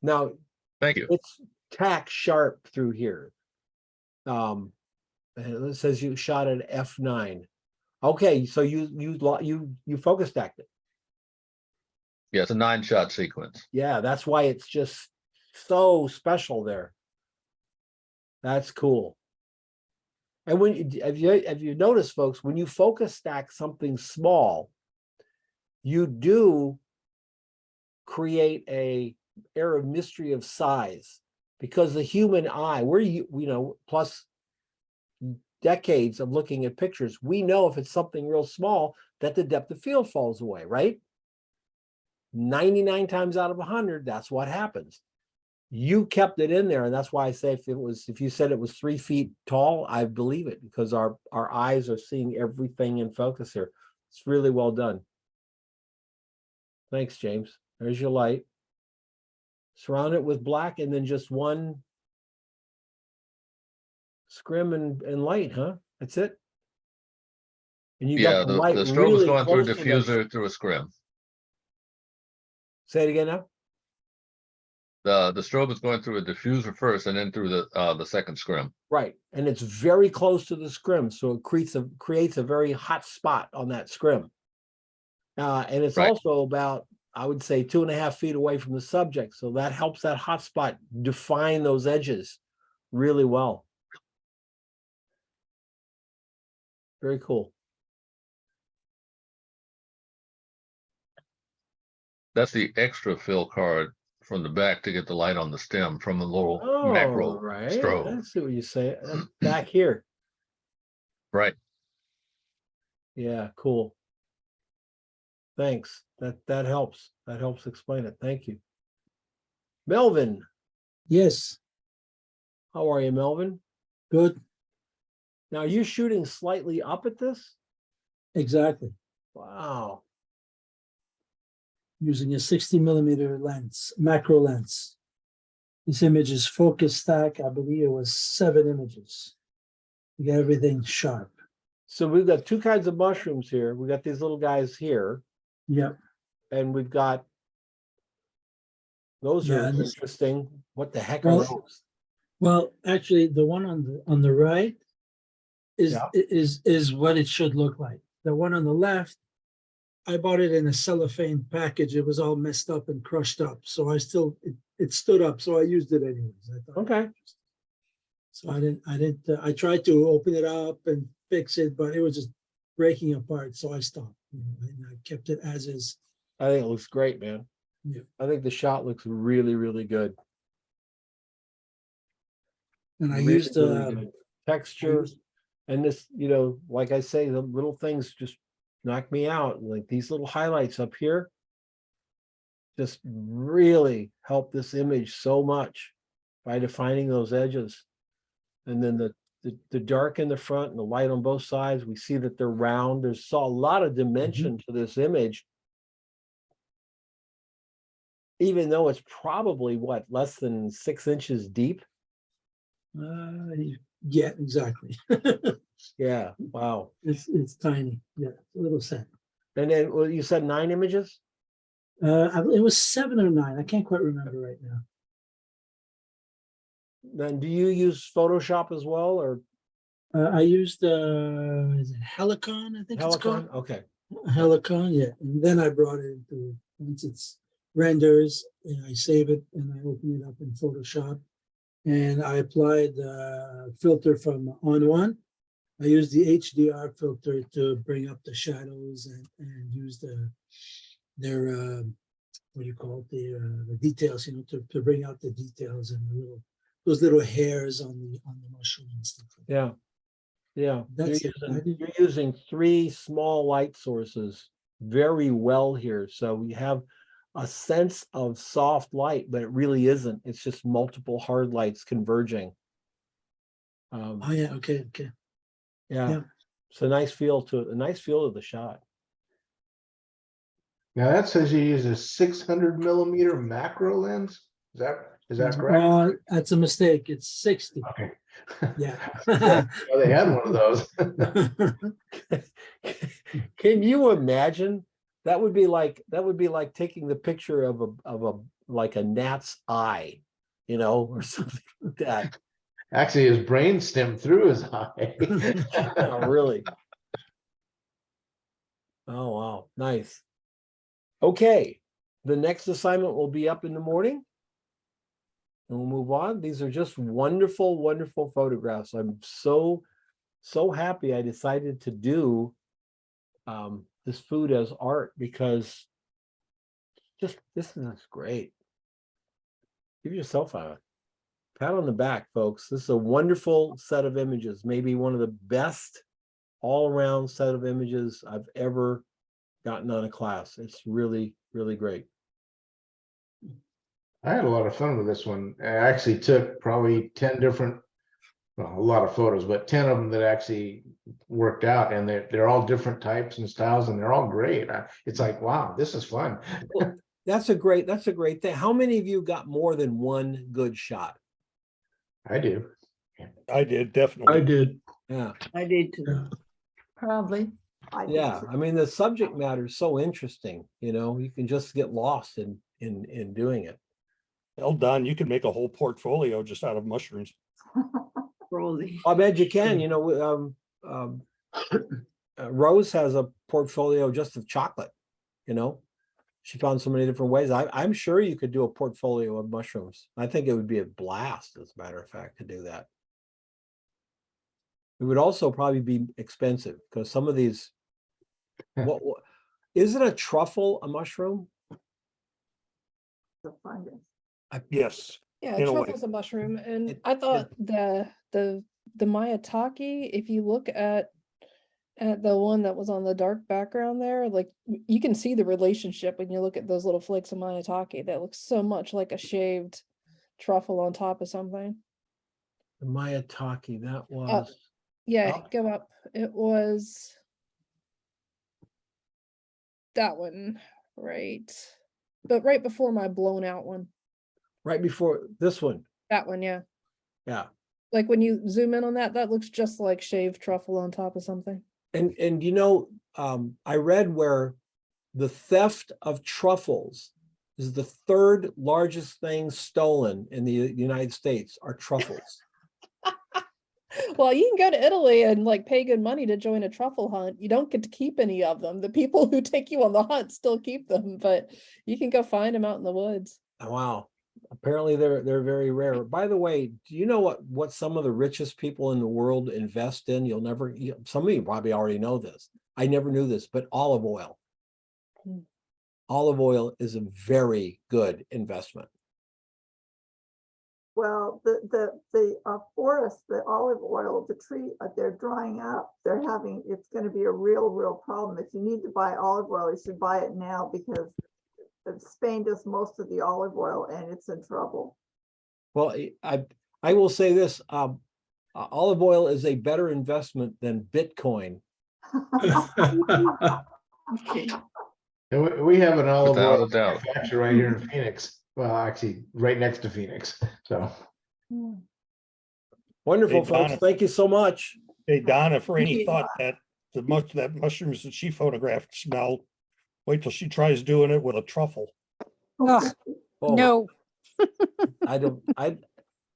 Now, thank you. It's tack sharp through here. And it says you shot at f9. Okay, so you focus stacked it. Yeah, it's a 9-shot sequence. Yeah, that's why it's just so special there. That's cool. And when have you noticed, folks, when you focus stack something small, you do create a air of mystery of size, because the human eye, plus decades of looking at pictures, we know if it's something real small that the depth of field falls away, right? 99 times out of 100, that's what happens. You kept it in there, and that's why I say if you said it was 3 feet tall, I believe it, because our eyes are seeing everything in focus here. It's really well done. Thanks, James. There's your light. Surround it with black and then just one scrim and light, huh? That's it. And you got the light strobe really is going through a close to diffuser through a scrim. Say it again now. The strobe is going through a diffuser first and then through the second scrim. Right, and it's very close to the scrim, so it creates a very hot spot on that scrim. And it's also about, I would say, 2.5 feet away from the subject, so that helps that hot spot define those edges really well. Very cool. That's the extra fill card from the back to get the light on the stem from the little macro strobe. I see what you say. Back here. Right. Yeah, cool. Thanks. That helps. That helps explain it. Thank you. Melvin. Yes. How are you, Melvin? Good. Now, are you shooting slightly up at this? Exactly. Wow. Using a 60mm lens, macro lens. This image is focus stack. I believe it was 7 images. You get everything sharp. So we've got 2 kinds of mushrooms here. We got these little guys here. Yep. And we've got those are interesting. What the heck are those? Well, actually, the one on the right is, is what it should look like. The one on the left, I bought it in a cellophane package. It was all messed up and crushed up. So I still, it stood up, so I used it anyways. I thought. Okay. So I tried to open it up and fix it, but it was just breaking apart. So I stopped, and I kept it as is. I think it looks great, man. Yeah. I think the shot looks really, really good. And I Really, used really good. Texture. And this, like I say, the little things just knock me out. Like these little highlights up here just really help this image so much by defining those edges. And then the dark in the front and the light on both sides, we see that they're round. There's a lot of dimension to this image. Even though it's probably less than 6 inches deep. Yeah, exactly. Yeah, wow. It's tiny. Yeah, it's a little sad. And then, well, you said 9 images? It was 7 or 9. I can't quite remember right now. Then do you use Photoshop as well, or? I used is it Helicon? I think it's called. Helicon? Okay. Helicon, yeah. And then I brought it into, once it's renders, and I save it and I open it up in Photoshop. And I applied the filter from On1. I used the HDR filter to bring up the shadows and use their what do you call it, the details, to bring out the details and those little hairs on the mushroom and stuff. Yeah. Yeah. That's You're using 3 small light sources very well here. So we have a sense of soft light, but it really isn't. It's just multiple hard lights converging. Oh yeah, okay. Yeah. It's a nice feel to the shot. Now that says you use a 600 millimeter macro lens. Is that correct? That's a mistake. It's 60. Okay. Yeah. Well, they had one of those. Can you imagine? That would be like taking the picture of a gnat's eye, or something like that. Actually, his brain stemmed through his eye. Oh, really? Oh, wow. Nice. Okay. The next assignment will be up in the morning. And we'll move on. These are just wonderful, wonderful photographs. I'm so happy I decided to do this food as art, because this is great. Give yourself a pat on the back, folks. This is a wonderful set of images, maybe one of the best all-around set of images I've ever gotten on a class. It's really, really great. I had a lot of fun with this one. I actually took probably 10 different, well, a lot of photos, but 10 of them that actually worked out, and they're all different types and styles, and they're all great. It's like, wow, this is fun. That's a great thing. How many of you got more than one good shot? I do. I did, definitely. I did. Yeah. I did too. Probably. Yeah. I mean, the subject matter is so interesting, you can just get lost in doing it. Well done. You could make a whole portfolio just out of mushrooms. I bet you can. Rose has a portfolio just of chocolate. She found so many different ways. I'm sure you could do a portfolio of mushrooms. I think it would be a blast, as a matter of fact, to do that. It would also probably be expensive, because some of these. What isn't a truffle a mushroom? The fungus. Yes. Yeah, in a way. truffle's a mushroom, and I thought the Mayatake, if you look at the one that was on the dark background there, like you can see the relationship when you look at those little flakes of Mayatake. That looks so much like a shaved truffle on top of something. The Mayatake, that was. Yeah, go up. It was that one, right? But right before my blown out one. Right before this one. That one, yeah. Yeah. Like when you zoom in on that, that looks just like shaved truffle on top of something. And I read where the theft of truffles is the 3rd largest thing stolen in the United States are truffles. Well, you can go to Italy and like pay good money to join a truffle hunt. You don't get to keep any of them. The people who take you on the hunt still keep them, but you can go find them out in the woods. Wow. Apparently they're very rare. By the way, do you know what some of the richest people in the world invest in? Some of you probably already know this. I never knew this, but olive oil. Hmm. Olive oil is a very good investment. Well, the forest, the olive oil, the tree, they're drying up. It's going to be a real problem. If you need to buy olive oil, you should buy it now because Spain does most of the olive oil and it's in trouble. Well, I will say this, olive oil is a better investment than Bitcoin. And we have an olive Without oil a doubt. manufacturer right here in Phoenix. Well, actually, right next to Phoenix. So Wonderful, Hey, folks. Donna. Thank you so much. Hey, Donna, for any Yeah. thought that that mushrooms that she photographed smell, wait till she tries doing it with a truffle. Ugh, Oh, no.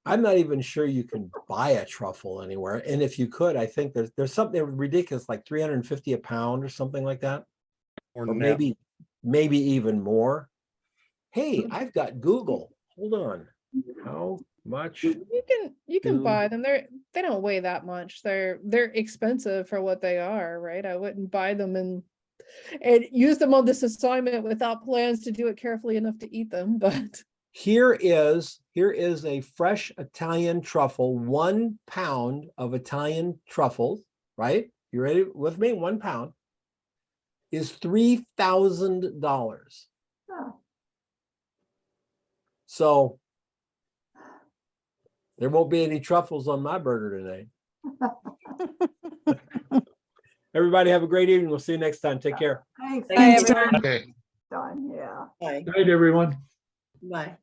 I'm not even sure you can buy a truffle anywhere. And if you could, I think there's something ridiculous, like 350 a pound or something like that. Or Or net. maybe even more. Hey, I've got Google. Hold on. How much? You can do- buy them. They don't weigh that much. They're expensive for what they are, right? I wouldn't buy them and use them on this assignment without plans to do it carefully enough to eat them, but Here is a fresh Italian truffle, 1 pound of Italian truffles, right? You ready with me? 1 pound is $3,000. Oh. So there won't be any truffles on my burger today. Everybody have a great evening. We'll see you next time. Take care. Thanks. Bye, everyone. Okay. Done, yeah. Bye. Good night, everyone. Bye.